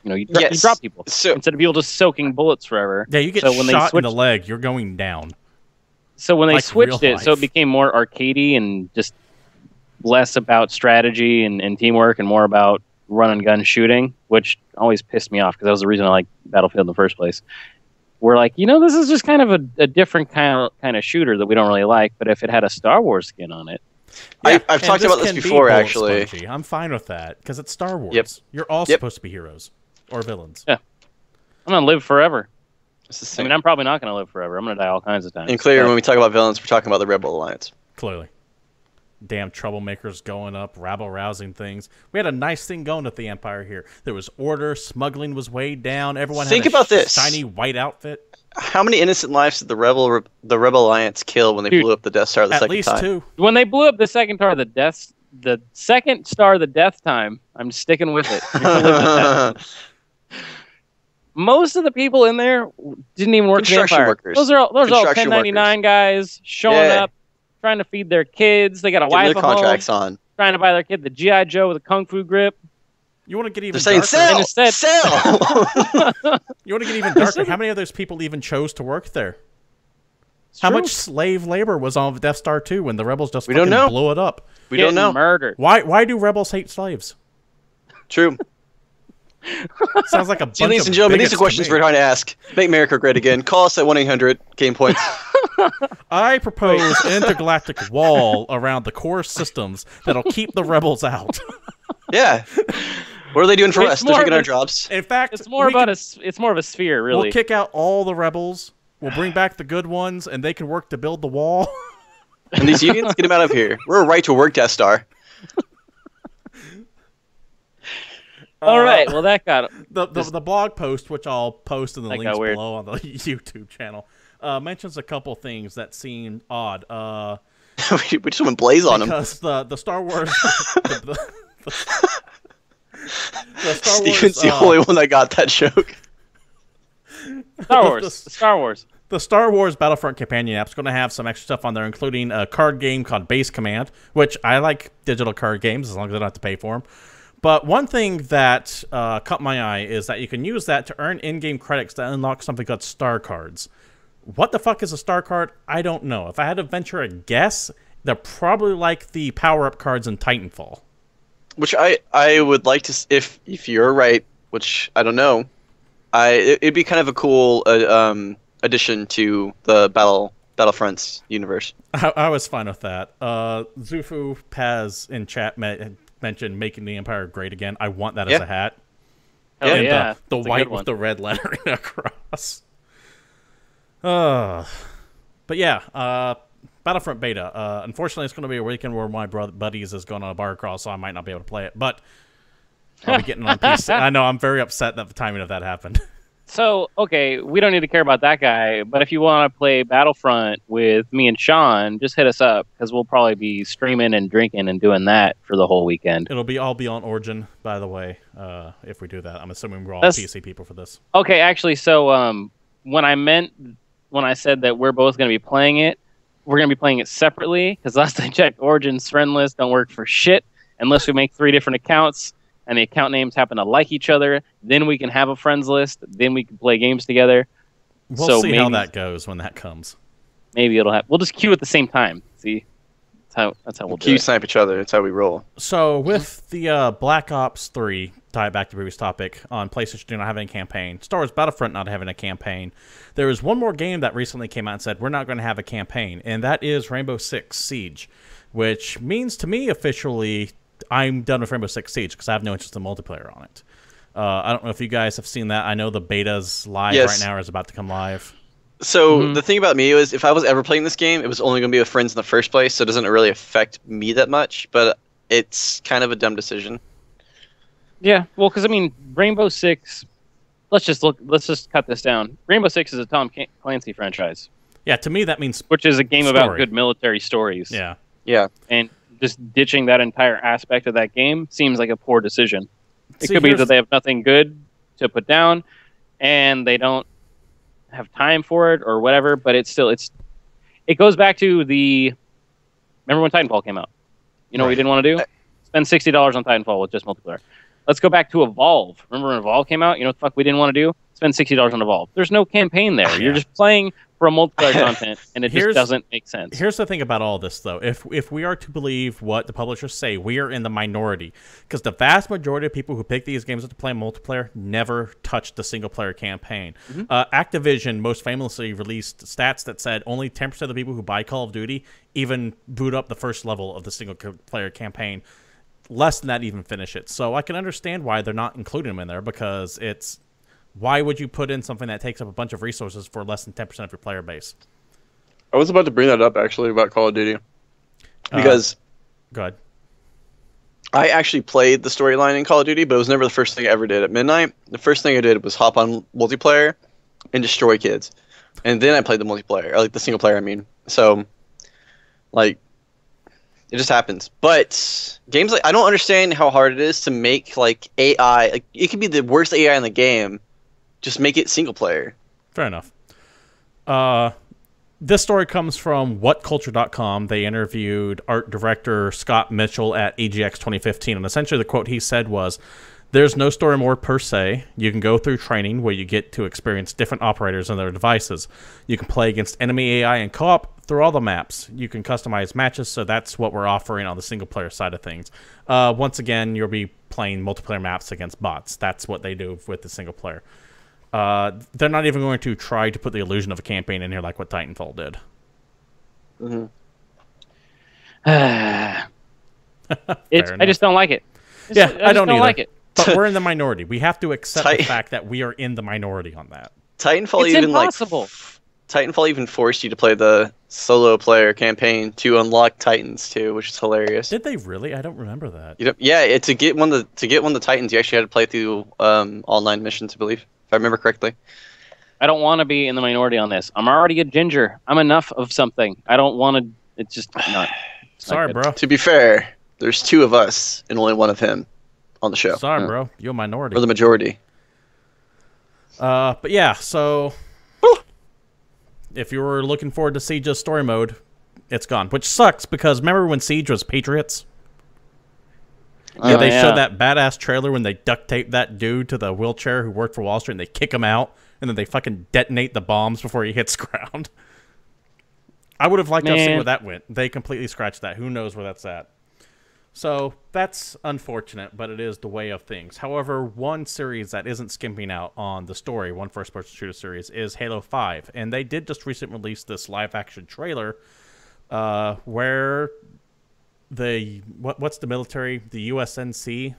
you drop people. So, instead of people just soaking bullets forever. Yeah, you get shot in the leg, you're going down. So when they switched it, so it became more arcadey and just less about strategy and teamwork and more about run-and-gun shooting, which always pissed me off because that was the reason I liked Battlefield in the first place. We're like, this is just kind of a different kind of shooter that we don't really like, but if it had a Star Wars skin on it. Yeah, I've talked about this before, actually. Spongy. I'm fine with that, because it's Star Wars. Yep. You're all supposed to be heroes. Or villains. Yeah. I'm going to live forever. I mean, I'm probably not going to live forever. I'm going to die all kinds of times. And clearly, when we talk about villains, we're talking about the Rebel Alliance. Clearly. Damn troublemakers going up, rabble-rousing things. We had a nice thing going at the Empire here. There was order, smuggling was way down, everyone had a shiny white outfit. How many innocent lives did the Rebel Alliance kill when they blew up the Death Star the second time? At least 2. When they blew up the second star, the second star, the death time, I'm sticking with it. Most of the people in there didn't even work for the Empire. Workers. Those are all 1099 guys showing up, trying to feed their kids. They got a wife at home, trying to buy their kid the G.I. Joe with a kung fu grip. You want to get even darker? They're saying, sell! You want to get even darker? How many of those people even chose to work there? How much slave labor was on Death Star 2 when the rebels just fucking blew it up? We don't know. Murdered. Why do rebels hate slaves? True. Sounds like a bunch ladies and gentlemen, these are questions we're trying to ask. Make America great again. Call us at 1-800-GamePoints. I propose an intergalactic wall around the core systems that'll keep the rebels out. Yeah. What are they doing for us? They're taking our jobs. In fact, it's more of a sphere, really. We'll kick out all the rebels. We'll bring back the good ones, and they can work to build the wall. And these unions, get them out of here. We're a right-to-work Death Star. All right. Well, that got the blog post, which I'll post in the links below on the YouTube channel, mentions a couple things that seem odd. We just went blaze on them because the Star Wars. the Star Steven's the only one that got that joke. Star Wars. The Star Wars Battlefront companion app is going to have some extra stuff on there, including a card game called Base Command, which I like digital card games as long as I don't have to pay for them. But one thing that caught my eye is that you can use that to earn in-game credits to unlock something called Star Cards, What the fuck is a star card? I don't know. If I had to venture a guess, they're probably like the power-up cards in Titanfall. Which I would like to, if you're right, which I don't know, it'd be kind of a cool addition to the Battlefront's universe. I was fine with that. Zufu Paz in chat mentioned making the Empire great again. I want that as a hat. Oh, yeah. The white with the red lettering across. But yeah, Battlefront beta. Unfortunately, it's going to be a weekend where my buddies is going on a bar crawl, so I might not be able to play it. But I'll be getting on PC. I know, I'm very upset that the timing of that happened. So, okay, we don't need to care about that guy, but if you want to play Battlefront with me and Sean, just hit us up, because we'll probably be streaming and drinking and doing that for the whole weekend. It'll all be on Origin, by the way, if we do that. I'm assuming we're all PC people for this. Okay, actually, so when I said that we're both going to be playing it, we're going to be playing it separately, because last I checked, Origin's friend list don't work for shit unless we make 3 different accounts, and the account names happen to like each other. Then we can have a friends list. Then we can play games together. We'll see how that goes when that comes. Maybe it'll happen. We'll just queue at the same time. See, that's how we'll do it. Queue snipe each other. That's how we roll. So with the Black Ops 3, tie it back to the previous topic, on PlayStation do not have any campaign. Star Wars Battlefront not having a campaign. There was one more game that recently came out and said we're not going to have a campaign, and that is Rainbow Six Siege, which means to me officially I'm done with Rainbow Six Siege because I have no interest in multiplayer on it. I don't know if you guys have seen that. I know the beta's live right now, or is about to come live. So the thing about me was, if I was ever playing this game, it was only going to be with friends in the first place, so it doesn't really affect me that much. But it's kind of a dumb decision. Yeah, well, because I mean, Rainbow Six. Let's just cut this down. Rainbow Six is a Tom Clancy franchise. Yeah, to me that means which is a game about good military stories. Yeah, yeah, and just ditching that entire aspect of that game seems like a poor decision. It could be that they have nothing good to put down, and they don't have time for it or whatever. But it goes back to remember when Titanfall came out? You know what we didn't want to do? Spend $60 on Titanfall with just multiplayer. Let's go back to Evolve. Remember when Evolve came out? You know what the fuck we didn't want to do? Spend $60 on Evolve. There's no campaign there. You're just playing for a multiplayer content, and it just doesn't make sense. Here's the thing about all this, though. If we are to believe what the publishers say, we are in the minority. Because the vast majority of people who pick these games up to play multiplayer never touched the single-player campaign. Activision most famously released stats that said only 10% of the people who buy Call of Duty even boot up the first level of the single-player campaign. Less than that even finish it. So I can understand why they're not including them in there, because it's... Why would you put in something that takes up a bunch of resources for less than 10% of your player base? I was about to bring that up, actually, about Call of Duty. Because... go ahead. I actually played the storyline in Call of Duty, but it was never the first thing I ever did. At midnight, the first thing I did was hop on multiplayer and destroy kids. And then I played the multiplayer, or like the single player, I mean. So, like... It just happens. But games like... I don't understand how hard it is to make, like, AI... Like, it could be the worst AI in the game. Just make it single player. Fair enough. This story comes from whatculture.com. They interviewed art director Scott Mitchell at EGX 2015. And essentially the quote he said was, "There's no story mode per se. You can go through training where you get to experience different operators and their devices. You can play against enemy AI and co-op through all the maps. You can customize matches, so that's what we're offering on the single-player side of things. Once again, you'll be playing multiplayer maps against bots. That's what they do with the single-player. They're not even going to try to put the illusion of a campaign in here like what Titanfall did." I just don't like it. I don't either. Like it. But we're in the minority. We have to accept the fact that we are in the minority on that. Titanfall it's impossible. Titanfall even forced you to play the solo player campaign to unlock Titans too, which is hilarious. Did they really? I don't remember that. Yeah, to get one of the Titans, you actually had to play through all 9 missions, I believe, if I remember correctly. I don't want to be in the minority on this. I'm already a ginger. I'm enough of something. I don't want to. It's just not. Sorry, bro. To be fair, there's 2 of us and only 1 of him on the show. Sorry, bro. You're a minority. We're the majority. But yeah, so if you were looking forward to Siege's story mode, it's gone. Which sucks, because remember when Siege was Patriots? Yeah, they showed that badass trailer when they duct tape that dude to the wheelchair who worked for Wall Street, and they kick him out, and then they fucking detonate the bombs before he hits ground. I would have liked to see where that went. They completely scratched that. Who knows where that's at? So that's unfortunate, but it is the way of things. However, one series that isn't skimping out on the story, one first-person shooter series, is Halo 5. And they did just recently release this live-action trailer where what's the military? The USNC?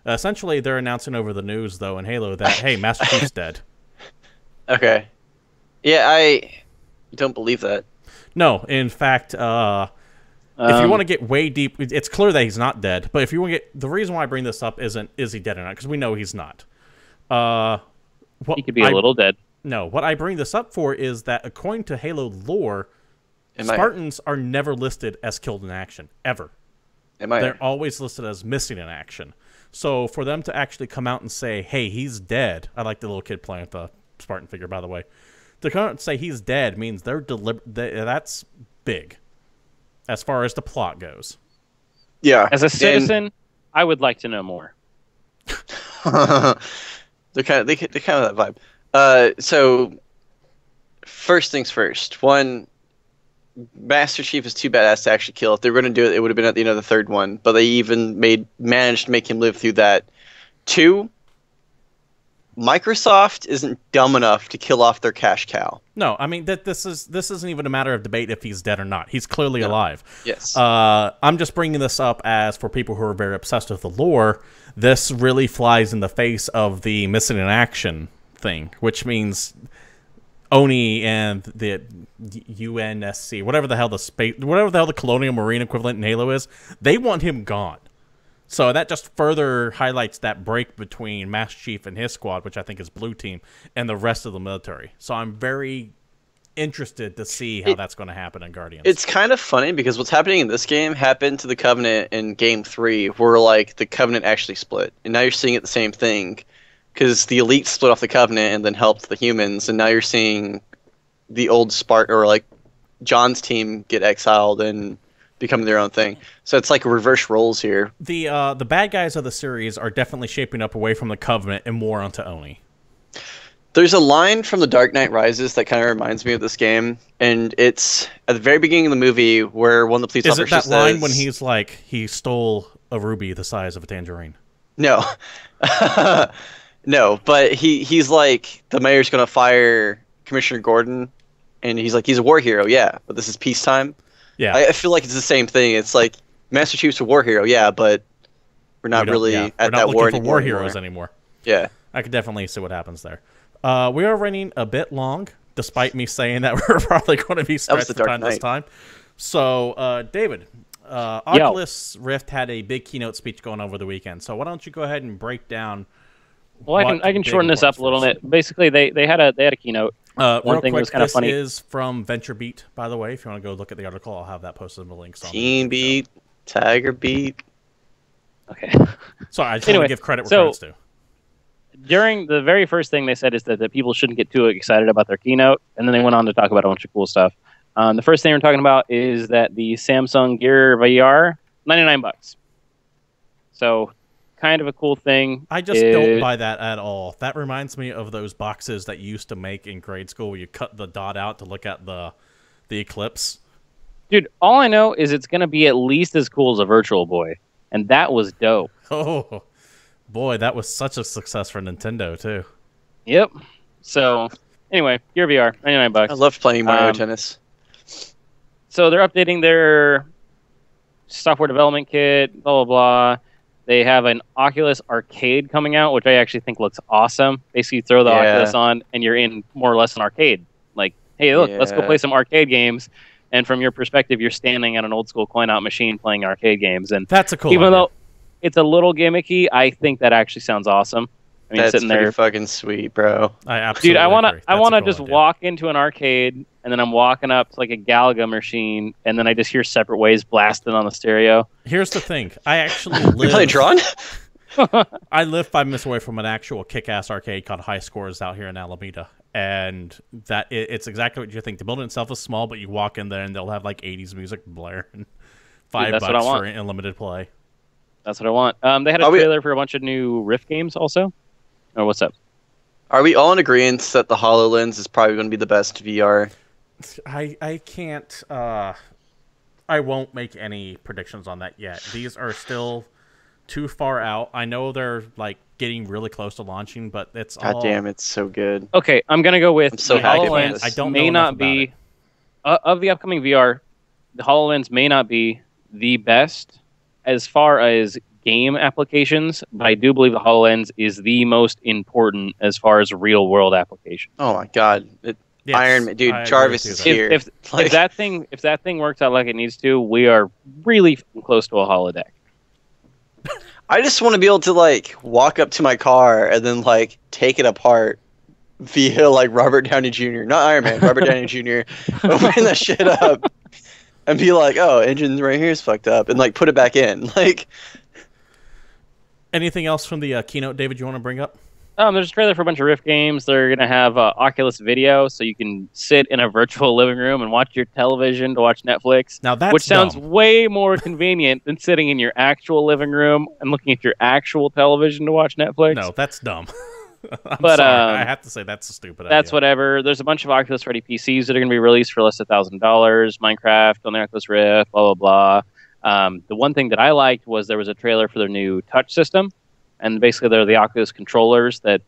Essentially, they're announcing over the news, though, in Halo that, hey, Master Chief's dead. Okay. Yeah, I don't believe that. No, in fact... if you want to get way deep, it's clear that he's not dead. But if you want to get... The reason why I bring this up isn't, is he dead or not? Because we know he's not. He could be a little dead. No, what I bring this up for is that according to Halo lore, Spartans are never listed as killed in action, ever. They're always listed as missing in action. So for them to actually come out and say, hey, he's dead... I like the little kid playing with the Spartan figure, by the way. To come out and say he's dead means they're that's big. As far as the plot goes. Yeah. As a citizen, I would like to know more. They kind of that vibe. So first things first. One, Master Chief is too badass to actually kill. If they were going to do it, it would have been at the end of the third one. But they even managed to make him live through that. Two, Microsoft isn't dumb enough to kill off their cash cow. No, I mean this isn't even a matter of debate if he's dead or not. He's clearly alive. Yes. I'm just bringing this up as for people who are very obsessed with the lore. This really flies in the face of the missing in action thing, which means Oni and the UNSC, whatever the hell the Colonial Marine equivalent in Halo is, they want him gone. So that just further highlights that break between Master Chief and his squad, which I think is Blue Team, and the rest of the military. So I'm very interested to see how that's going to happen in Guardians. It's kind of funny because what's happening in this game happened to the Covenant in Game 3, where like the Covenant actually split. And now you're seeing it the same thing, because the Elite split off the Covenant and then helped the humans, and now you're seeing the old Spartan, or like John's team, get exiled and becoming their own thing. So it's like reverse roles here. The bad guys of the series are definitely shaping up away from the Covenant and more onto Oni. There's a line from The Dark Knight Rises that kind of reminds me of this game, and it's at the very beginning of the movie where one of the police officers says... Is it that line when he's like, he stole a ruby the size of a tangerine? No. No, but he's like, the mayor's going to fire Commissioner Gordon, and he's like, he's a war hero, yeah, but this is peacetime. Yeah, I feel like it's the same thing. It's like Master Chief's a war hero, yeah, but we're not really at that war anymore. War heroes anymore. Yeah, I could definitely see what happens there. We are running a bit long, despite me saying that we're probably going to be stretched for time this time. So, David, Oculus Rift had a big keynote speech going over the weekend. So why don't you go ahead and break down? Well, I can shorten this up a little bit. Basically, they had a keynote. One thing was kind of funny. This is from VentureBeat, by the way. If you want to go look at the article, I'll have that posted in the links. Team Beat, Tiger Beat. Okay. Sorry, I just want to give credit where credit's due. During the very first thing they said is that people shouldn't get too excited about their keynote, and then they went on to talk about a bunch of cool stuff. The first thing we're talking about is that the Samsung Gear VR, $99. So, kind of a cool thing. I just don't buy that at all. That reminds me of those boxes that you used to make in grade school where you cut the dot out to look at the eclipse. Dude, all I know is it's going to be at least as cool as a Virtual Boy, and that was dope. Oh, boy, that was such a success for Nintendo, too. Yep. So, anyway, Gear VR, $99. I love playing Mario Tennis. So they're updating their software development kit, blah, blah, blah. They have an Oculus Arcade coming out, which I actually think looks awesome. Basically, you throw the Oculus on, and you're in more or less an arcade. Like, hey, look, let's go play some arcade games. And from your perspective, you're standing at an old-school coin-out machine playing arcade games. And that's a cool Even idea. though it's a little gimmicky, I think that actually sounds awesome. I mean, that's sitting pretty there, fucking sweet, bro. I absolutely Dude, I want to cool just walk into an arcade, and then I'm walking up to like a Galaga machine, and then I just hear Separate Ways blasting on the stereo. Here's the thing. I actually live... You're playing Tron? I live 5 minutes away from an actual kick-ass arcade called High Scores out here in Alameda. And it's exactly what you think. The building itself is small, but you walk in there, and they'll have like 80s music blaring. $5 for unlimited play. That's what I want. They had a trailer for a bunch of new Rift games also. Or what's up? Are we all in agreement that the HoloLens is probably going to be the best VR? I can't. I won't make any predictions on that yet. These are still too far out. I know they're like getting really close to launching, but it's God damn, it's so good. Okay, I'm gonna go with I'm so the happy HoloLens. I don't may know not be of the upcoming VR. The HoloLens may not be the best as far as game applications, but I do believe the HoloLens is the most important as far as real world applications. Oh my god. Yes, Iron Man, dude, Jarvis is here. If that thing works out like it needs to, we are really close to a holodeck. I just want to be able to like walk up to my car and then like take it apart via like Robert Downey Jr. Not Iron Man, Robert Downey Jr. Open that shit up and be like, oh, engine right here is fucked up, and like put it back in. Like, anything else from the keynote, David? You want to bring up? There's a trailer for a bunch of Rift games. They're going to have Oculus video, so you can sit in a virtual living room and watch your television to watch Netflix. Now that's which sounds dumb. way more convenient than sitting in your actual living room and looking at your actual television to watch Netflix. No, that's dumb. But sorry. I have to say that's a stupid idea. That's whatever. There's a bunch of Oculus Ready PCs that are going to be released for less than $1,000. Minecraft on the Oculus Rift, blah, blah, blah. The one thing that I liked was there was a trailer for their new touch system. And basically, they're the Oculus controllers that,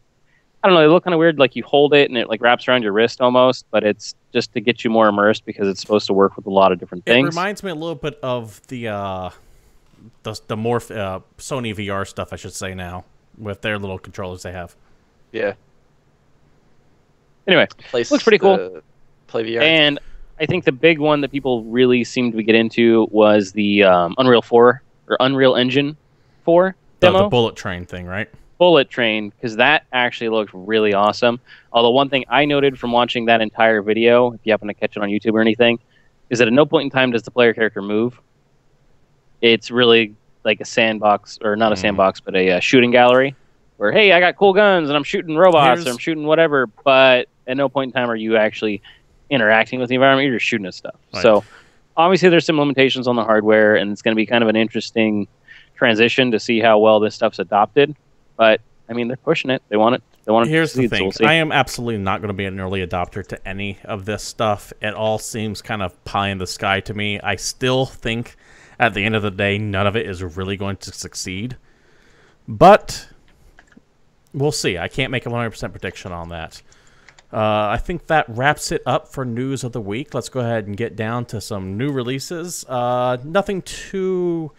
I don't know, they look kind of weird. Like you hold it and it like wraps around your wrist almost, but it's just to get you more immersed because it's supposed to work with a lot of different things. It reminds me a little bit of the more Sony VR stuff, I should say now, with their little controllers they have. yeah. Anyway, looks pretty cool. Play VR. And I think the big one that people really seemed to get into was the Unreal 4 or Unreal Engine 4 demo. The bullet train thing, right? Bullet Train, because that actually looked really awesome. Although one thing I noted from watching that entire video, if you happen to catch it on YouTube or anything, is that at no point in time does the player character move. It's really like a sandbox, or not a sandbox, but a shooting gallery, where, hey, I got cool guns and I'm shooting robots or I'm shooting whatever, but at no point in time are you actually interacting with the environment. You're just shooting at stuff. Right. So obviously there's some limitations on the hardware, and it's going to be kind of an interesting transition to see how well this stuff's adopted. But I mean, they're pushing it. They want it. They want it. Here's to the thing: I am absolutely not going to be an early adopter to any of this stuff. It all seems kind of pie in the sky to me. I still think, at the end of the day, none of it is really going to succeed. But we'll see. I can't make a 100% prediction on that. I think that wraps it up for news of the week. Let's go ahead and get down to some new releases. Nothing too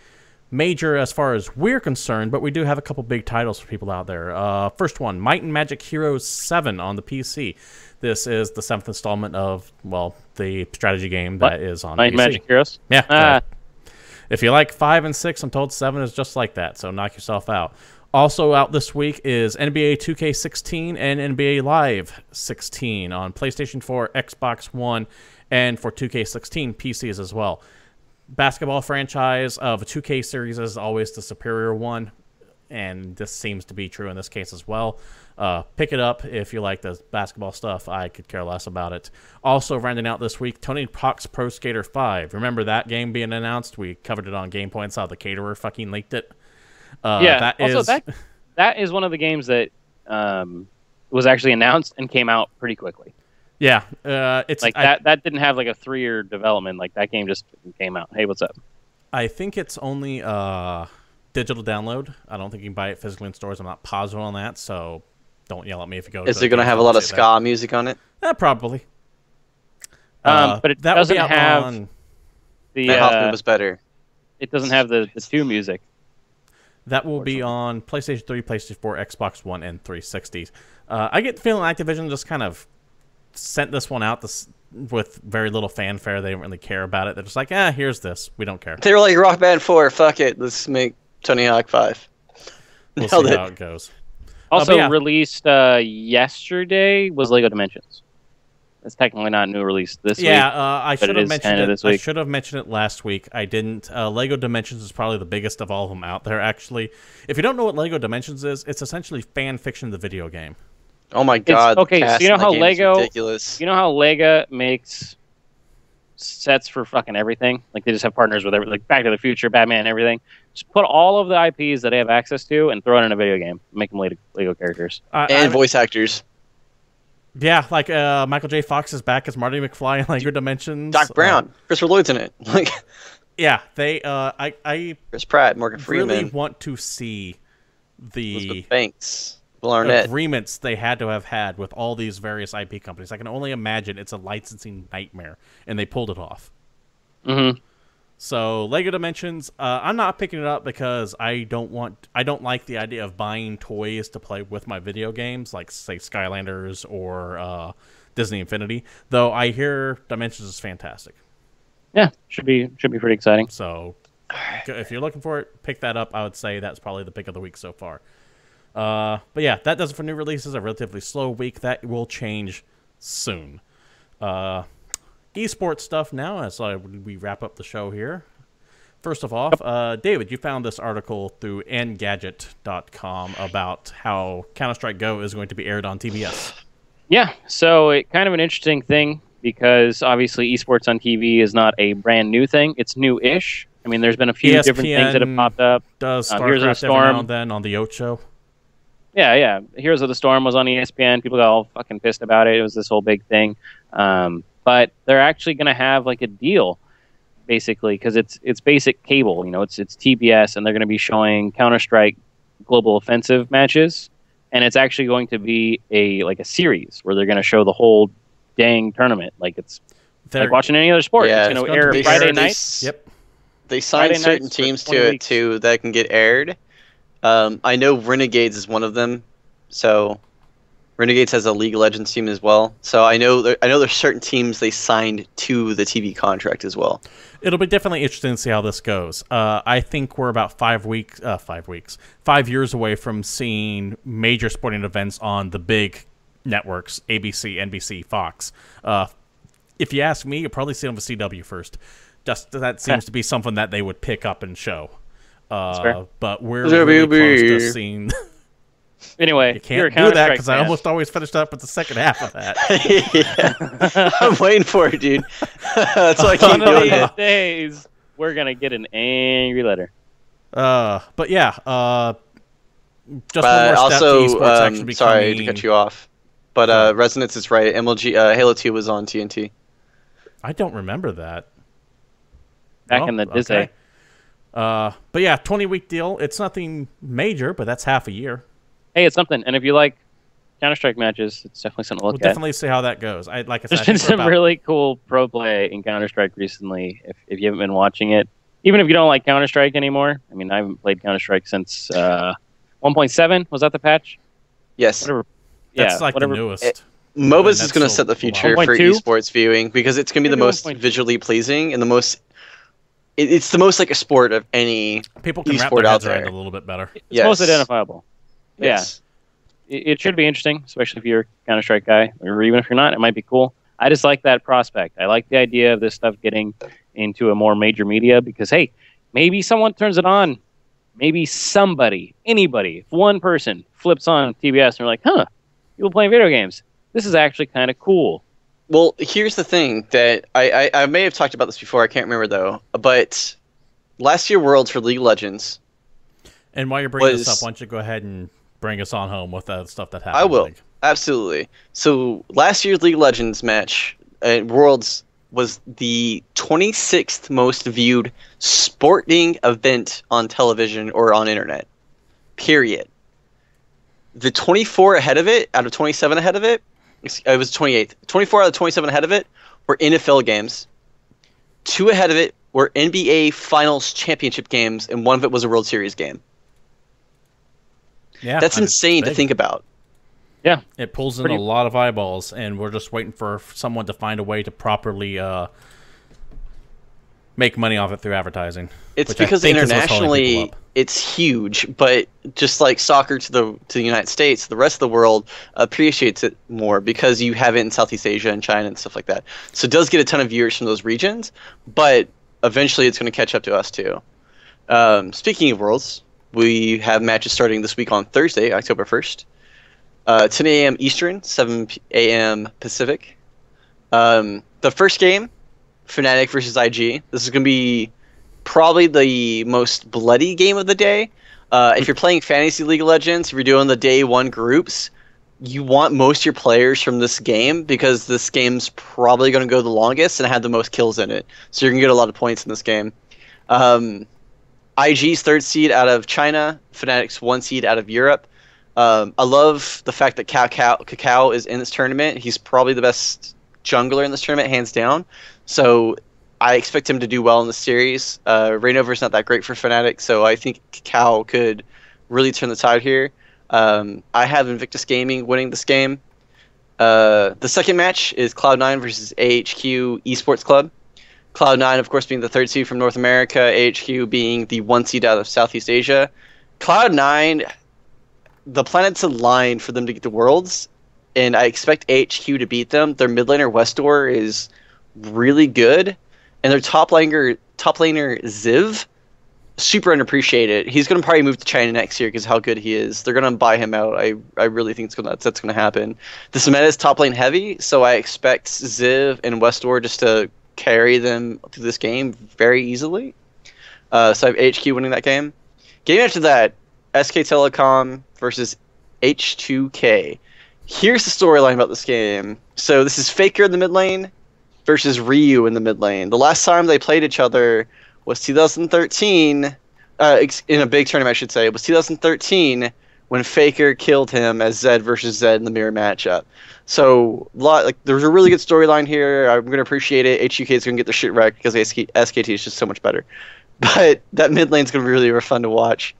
major as far as we're concerned, but we do have a couple big titles for people out there. First one, Might and Magic Heroes 7 on the PC. This is the 7th installment of, well, the strategy game that is on Might PC. and Magic Heroes? Yeah. If you like 5 and 6, I'm told 7 is just like that, so knock yourself out. Also out this week is NBA 2K16 and NBA Live 16 on PlayStation 4, Xbox One, and for 2K16 PCs as well. Basketball franchise of a 2K series is always the superior one, and this seems to be true in this case as well. Pick it up if you like the basketball stuff. I could care less about it. Also rounding out this week, Tony Hawk's Pro Skater 5. Remember that game being announced? We covered it on GamePoints, how the caterer fucking leaked it. Yeah, that is one of the games that was actually announced and came out pretty quickly. Yeah, it's like that didn't have like a 3-year development. Like that game just came out. Hey, what's up? I think it's only digital download. I don't think you can buy it physically in stores. I'm not positive on that, so don't yell at me if you go. Is it going to have a lot of ska music on it? Probably. But it doesn't have the. Hoffman was better. It doesn't have the 2 music. That will be on PlayStation 3, PlayStation 4, Xbox One, and 360. I get the feeling Activision just kind of sent this one out with very little fanfare. They didn't really care about it. They're just like, here's this. We don't care. They were like, Rock Band 4, fuck it. Let's make Tony Hawk 5. We'll see how it goes. Also released yesterday was LEGO Dimensions. It's technically not a new release this week. I should have mentioned it. I should have mentioned it last week. I didn't. LEGO Dimensions is probably the biggest of all of them out there, actually. If you don't know what LEGO Dimensions is, it's essentially fan fiction of the video game. Oh my god! Okay, so you know how ridiculous. You know how LEGO makes sets for fucking everything? Like they just have partners with like Back to the Future, Batman, and everything. Just put all of the IPs that they have access to and throw it in a video game. Make them Lego characters. And voice actors. Yeah, like Michael J. Fox is back as Marty McFly in Lego Dimensions. Doc Brown. Christopher Lloyd's in it. Like, yeah, they. I Chris Pratt, Morgan Freeman. really want to see the Elizabeth Banks, Will Arnett. agreements they had to have had with all these various IP companies. I can only imagine it's a licensing nightmare, and they pulled it off. Mm-hmm. So Lego Dimensions, I'm not picking it up because I don't like the idea of buying toys to play with my video games, like say Skylanders or Disney Infinity. Though I hear Dimensions is fantastic. Yeah, should be pretty exciting. So if you're looking for it, pick that up. I would say that's probably the pick of the week so far. But yeah, that does it for new releases. A relatively slow week. That will change soon. Esports stuff now as we wrap up the show here. First of all, David, you found this article through Engadget.com about how Counter-Strike Go is going to be aired on TBS. Yeah, so it kind of an interesting thing because obviously esports on TV is not a brand new thing. It's new-ish. I mean, there's been a few different things that have popped up. Does StarCraft Heroes of the Storm every now and then on the Oat Show? Yeah. Heroes of the Storm was on ESPN. People got all fucking pissed about it. It was this whole big thing. But they're actually going to have like a deal, basically, because it's basic cable. You know, it's TBS, and they're going to be showing Counter-Strike Global Offensive matches, and it's actually going to be a series where they're going to show the whole dang tournament. Like it's like watching any other sport. Yeah, it's going to air Friday nights. Yep. They signed certain teams to it too that can get aired. I know Renegades is one of them, so. Renegades has a League of Legends team as well, so I know there's certain teams they signed to the TV contract as well. It'll be definitely interesting to see how this goes. I think we're about 5 years away from seeing major sporting events on the big networks: ABC, NBC, Fox. If you ask me, you'll probably see it on the CW first. Just that seems to be something that they would pick up and show. But we're really close to seeing. Anyway, you can't do that because I almost always finished up with the second half of that. Yeah. I'm waiting for it, dude. That's why I keep doing it. Days, we're gonna get an angry letter. But yeah, just one more also, step to esports actually becoming... sorry to cut you off, but Resonance is right. MLG Halo 2 was on TNT. I don't remember that. Back in the Disney. Okay. But yeah, 20-week deal. It's nothing major, but that's half a year. Hey, it's something. And if you like Counter-Strike matches, it's definitely something to look at. We'll definitely see how that goes. There's been some really cool pro play in Counter-Strike recently, if you haven't been watching it. Even if you don't like Counter-Strike anymore. I mean, I haven't played Counter-Strike since 1.7. Was that the patch? Yes. That's the newest. MOBAs is going to set the future for esports viewing because it's going to be the most visually pleasing and the most... It's the most like a sport of any people can wrap their heads around it a little bit better. It's most identifiable. Yes. Yeah, it should be interesting, especially if you're a Counter-Strike guy, or even if you're not, it might be cool. I just like that prospect. I like the idea of this stuff getting into a more major media because, hey, maybe someone turns it on. Maybe somebody, anybody, if one person flips on TBS and they're like, people playing video games. This is actually kind of cool. Well, here's the thing that I may have talked about this before. I can't remember, though. But last year Worlds for League of Legends. And while you're bringing this up, why don't you go ahead and bring us on home with the stuff that happened? I will. Absolutely. So last year's League of Legends match at Worlds was the 26th most viewed sporting event on television or on internet. Period. The 24 ahead of it, out of 27 ahead of it, it was 28th. 24 out of 27 ahead of it were NFL games. 2 ahead of it were NBA Finals championship games, and 1 of it was a World Series game. Yeah, that's insane to think about. Yeah, it pulls in a lot of eyeballs, and we're just waiting for someone to find a way to properly make money off it through advertising. It's because internationally it's huge, but just like soccer to the United States, the rest of the world appreciates it more because you have it in Southeast Asia and China and stuff like that. So it does get a ton of viewers from those regions, but eventually it's going to catch up to us too. Speaking of Worlds, we have matches starting this week on Thursday, October 1st. 10 a.m. Eastern, 7 a.m. Pacific. The first game, Fnatic versus IG. This is going to be probably the most bloody game of the day. If you're playing Fantasy League of Legends, if you're doing the day one groups, you want most of your players from this game because this game's probably going to go the longest and have the most kills in it. So you're going to get a lot of points in this game. IG's 3rd seed out of China, Fnatic's 1 seed out of Europe. I love the fact that Cacao is in this tournament. He's probably the best jungler in this tournament, hands down. So I expect him to do well in the series. Reignover's not that great for Fnatic, so I think Cacao could really turn the tide here. I have Invictus Gaming winning this game. The second match is Cloud9 versus AHQ Esports Club. Cloud9, of course, being the 3rd seed from North America, AHQ being the 1 seed out of Southeast Asia. Cloud9, the planets aligned for them to get to Worlds, and I expect AHQ to beat them. Their mid laner Westor is really good, and their top laner Ziv, super underappreciated. He's going to probably move to China next year because how good he is. They're going to buy him out. I really think that's going to happen. This meta is top lane heavy, so I expect Ziv and Westor just to carry them through this game very easily. So I have HQ winning that game. Game after that, SK Telecom versus H2K. Here's the storyline about this game. So this is Faker in the mid lane versus Ryu in the mid lane. The last time they played each other was 2013, in a big tournament, I should say. It was 2013 when Faker killed him as Zed versus Zed in the mirror matchup. So, there's a really good storyline here. I'm going to appreciate it. HUK is going to get their shit wrecked because SKT is just so much better. But that mid lane is going to be really fun to watch.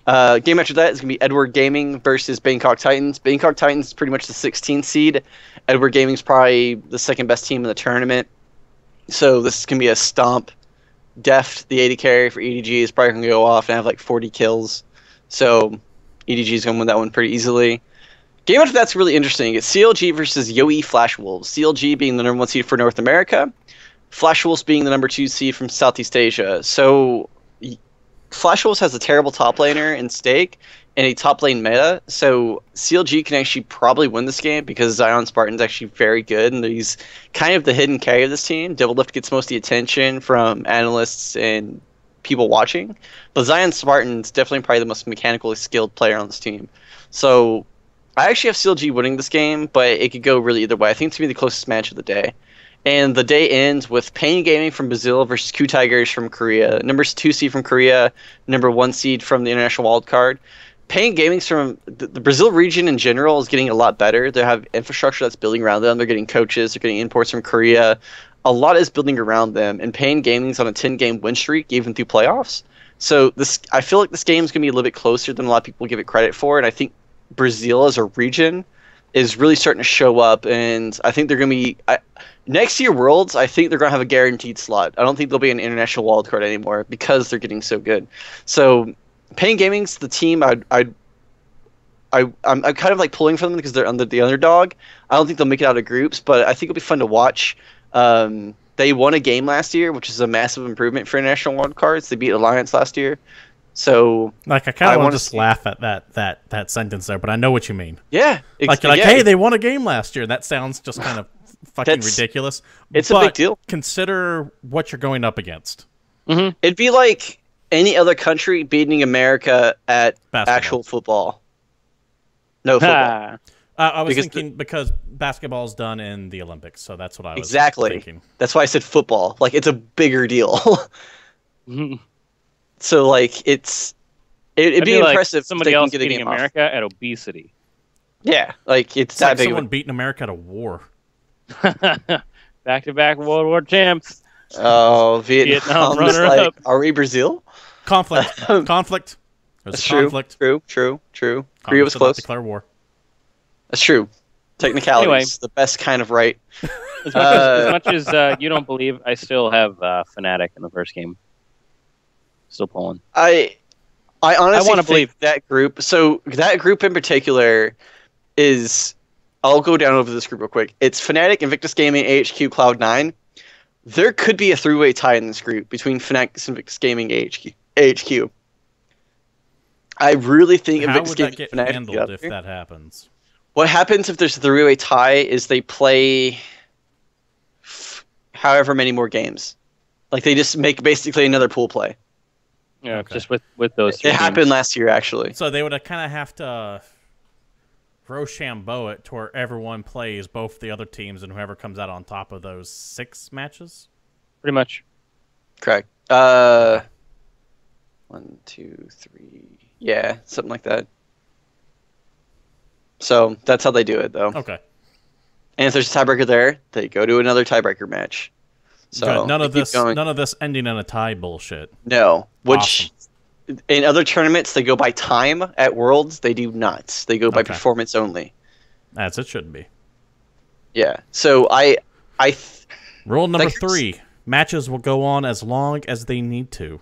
Game after that is going to be Edward Gaming versus Bangkok Titans. Bangkok Titans is pretty much the 16th seed. Edward Gaming is probably the second best team in the tournament. So this is going to be a stomp. Deft, the AD carry for EDG, is probably going to go off and have like 40 kills. So EDG is going to win that one pretty easily. Game after that's really interesting. It's CLG versus Yoe Flash Wolves. CLG being the number 1 seed for North America. Flash Wolves being the number 2 seed from Southeast Asia. So Flash Wolves has a terrible top laner in Stake and a top lane meta. So CLG can actually probably win this game because Zion Spartan's actually very good and he's kind of the hidden carry of this team. Doublelift gets most of the attention from analysts and people watching. But Zion Spartan's definitely probably the most mechanically skilled player on this team. So I actually have CLG winning this game, but it could go really either way. I think it's going to be the closest match of the day. And the day ends with Pain Gaming from Brazil versus Q Tigers from Korea. Number 2 seed from Korea, number 1 seed from the International Wildcard. Pain Gaming's from the Brazil region in general is getting a lot better. They have infrastructure that's building around them. They're getting coaches. They're getting imports from Korea. A lot is building around them. And Pain Gaming's on a 10-game win streak, even through playoffs. So I feel like this game is going to be a little bit closer than a lot of people give it credit for. And I think Brazil as a region is really starting to show up, and I think they're going to be next year Worlds. I think they're going to have a guaranteed slot. I don't think they'll be an international wildcard anymore because they're getting so good. So, Pain Gaming's the team I'm kind of like pulling for them because they're under the underdog. I don't think they'll make it out of groups, but I think it'll be fun to watch. They won a game last year, which is a massive improvement for international wildcards. They beat Alliance last year. So I kind of want to just laugh at that sentence there, but I know what you mean. Yeah, hey, they won a game last year. That sounds just kind of fucking ridiculous. It's a big deal. Consider what you're going up against. Mm-hmm. It'd be like any other country beating America at actual football. No football. I was thinking because basketball's done in the Olympics, so that's what I was thinking. That's why I said football. Like it's a bigger deal. Mm-hmm. So, like, it'd be impressive like somebody else if they can get beating America at obesity. Yeah, like, it's that like big. Someone beating America at a war. Back-to-back World War champs. Oh, Vietnam runner-up. Are we Brazil? Conflict. Conflict. That's true. Conflict. True. Korea was close. Declare war. That's true. Technicalities. Anyway, the best kind of right. As much as you don't believe, I still have Fnatic in the first game. Still pulling. I honestly think that group. So that group in particular is. I'll go down over this group real quick. It's Fnatic, Invictus Gaming, AHQ, Cloud9. There could be a three-way tie in this group between Fnatic, Invictus Gaming, AHQ. I really think Invictus Gaming get handled if that happens? What happens if there's a three-way tie is they play however many more games. Like they just make basically another pool play. Yeah, okay. Just with those. It happened last year, actually. So they would kind of have to Rochambeau it to where everyone plays both the other teams and whoever comes out on top of those 6 matches? Pretty much. Correct. 1, 2, 3. Yeah, something like that. So that's how they do it, though. Okay. And if there's a tiebreaker there, they go to another tiebreaker match. So none of this ending in a tie bullshit. No. Which in other tournaments they go by time. At Worlds they do not. They go by performance only. As it should be. Yeah. So Rule number 3: matches will go on as long as they need to.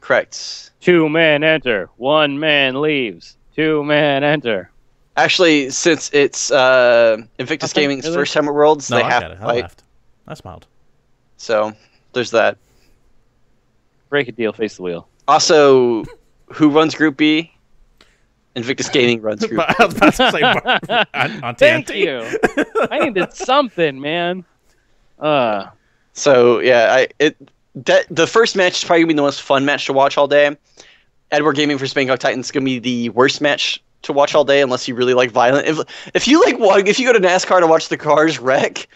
Correct. 2 men enter, 1 man leaves. 2 men enter. Actually, since it's Invictus Gaming's first time at Worlds, they have to fight. I smiled. So there's that. Break a deal, face the wheel. Also, who runs Group B? Invictus Gaming runs Group B. I was about to say on TNT. Thank you. I needed something, man. So yeah, the first match is probably gonna be the most fun match to watch all day. Edward Gaming versus Bangkok Titans is gonna be the worst match to watch all day unless you really like violent. If you go to NASCAR to watch the cars wreck,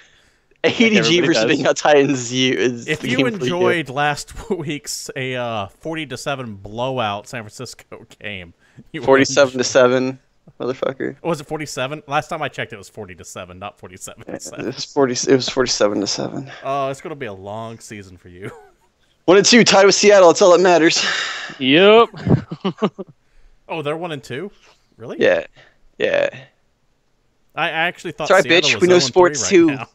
ADG versus Bangkok Titans is if you enjoyed last week's 40-7 blowout San Francisco game. 47-7, motherfucker. Was it 47? Last time I checked, it was 40-7, not 47-7. It was 47-7. Oh, it's gonna be a long season for you. 1-2 tied with Seattle. That's all that matters. Yep. Oh, they're 1-2. Really? Yeah. Yeah. I actually thought. Sorry, Seattle bitch. was We know sports right too. Now.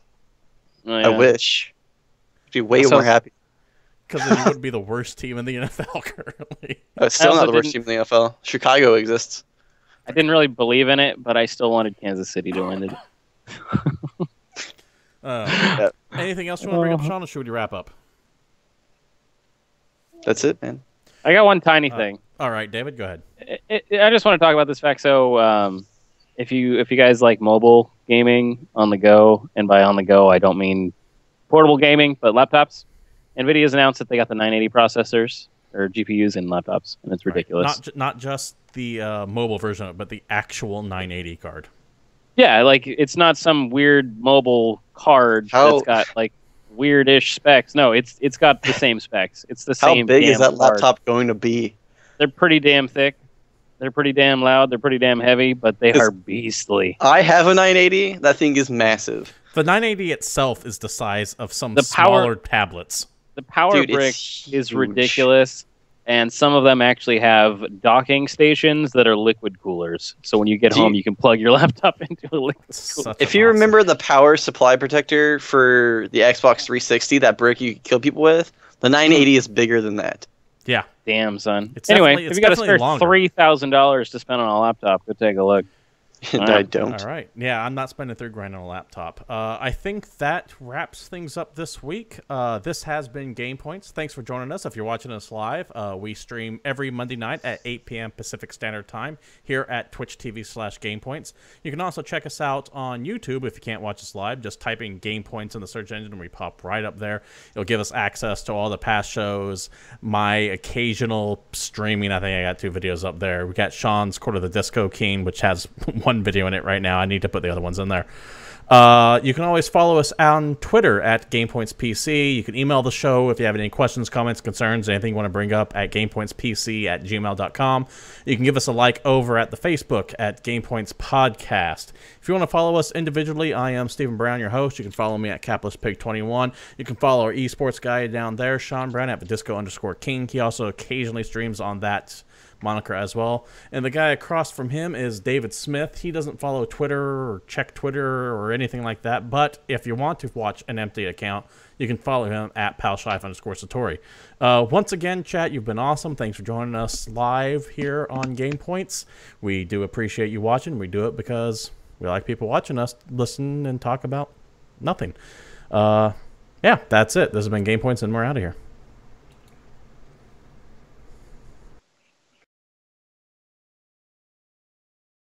Oh, yeah. I wish. I'd be way more happy. Because then you would be the worst team in the NFL currently. It's still not the worst team in the NFL. Chicago exists. I didn't really believe in it, but I still wanted Kansas City to win it. Anything else you want to bring up, Sean, or should we wrap up? That's it, man. I got one tiny thing. All right, David, go ahead. I just want to talk about this fact. So, if you guys like mobile gaming on the go, and by on the go, I don't mean portable gaming, but laptops. NVIDIA's announced that they got the 980 processors or GPUs in laptops, and it's ridiculous. Right. Not just the mobile version of it, but the actual 980 card. Yeah, like it's not some weird mobile card that's got like weirdish specs. No, it's got the same specs. It's the same. How big is that card. laptop going to be? They're pretty damn thick. They're pretty damn loud. They're pretty damn heavy, but they are beastly. I have a 980. That thing is massive. The 980 itself is the size of some smaller tablets. The power brick is ridiculous, and some of them actually have docking stations that are liquid coolers. So when you get home, you can plug your laptop into a liquid cooler. If you remember the power supply protector for the Xbox 360, that brick you could kill people with, the 980 is bigger than that. Yeah. Damn, son. Anyway, if you got a spare $3,000 to spend on a laptop, go take a look. I don't. All right. Yeah, I'm not spending $3,000 on a laptop. I think that wraps things up this week. This has been GamePoints. Thanks for joining us. If you're watching us live, we stream every Monday night at 8 p.m. Pacific Standard Time here at Twitch TV/GamePoints. You can also check us out on YouTube if you can't watch us live. Just type in GamePoints in the search engine and we pop right up there. It'll give us access to all the past shows, my occasional streaming. I think I got 2 videos up there. We got Sean's Court of the Disco King, which has one video in it right now. I need to put the other ones in there. You can always follow us on Twitter at GamePointsPC. You can email the show if you have any questions, comments, concerns, anything you want to bring up at GamePointsPC@gmail.com. You can give us a like over at the Facebook at GamePoints Podcast. If you want to follow us individually, I am Stephen Brown, your host. You can follow me at CapitalistPig21. You can follow our esports guy down there, Sean Brown, at Disco_King. He also occasionally streams on that moniker as well. And the guy across from him is David Smith. He doesn't follow Twitter or check Twitter or anything like that, but if you want to watch an empty account, you can follow him at palshife_Satori. Once again, chat, you've been awesome. Thanks for joining us live here on GamePoints. We do appreciate you watching. We do it because we like people watching us listen and talk about nothing. Yeah, that's it. This has been GamePoints, and we're out of here.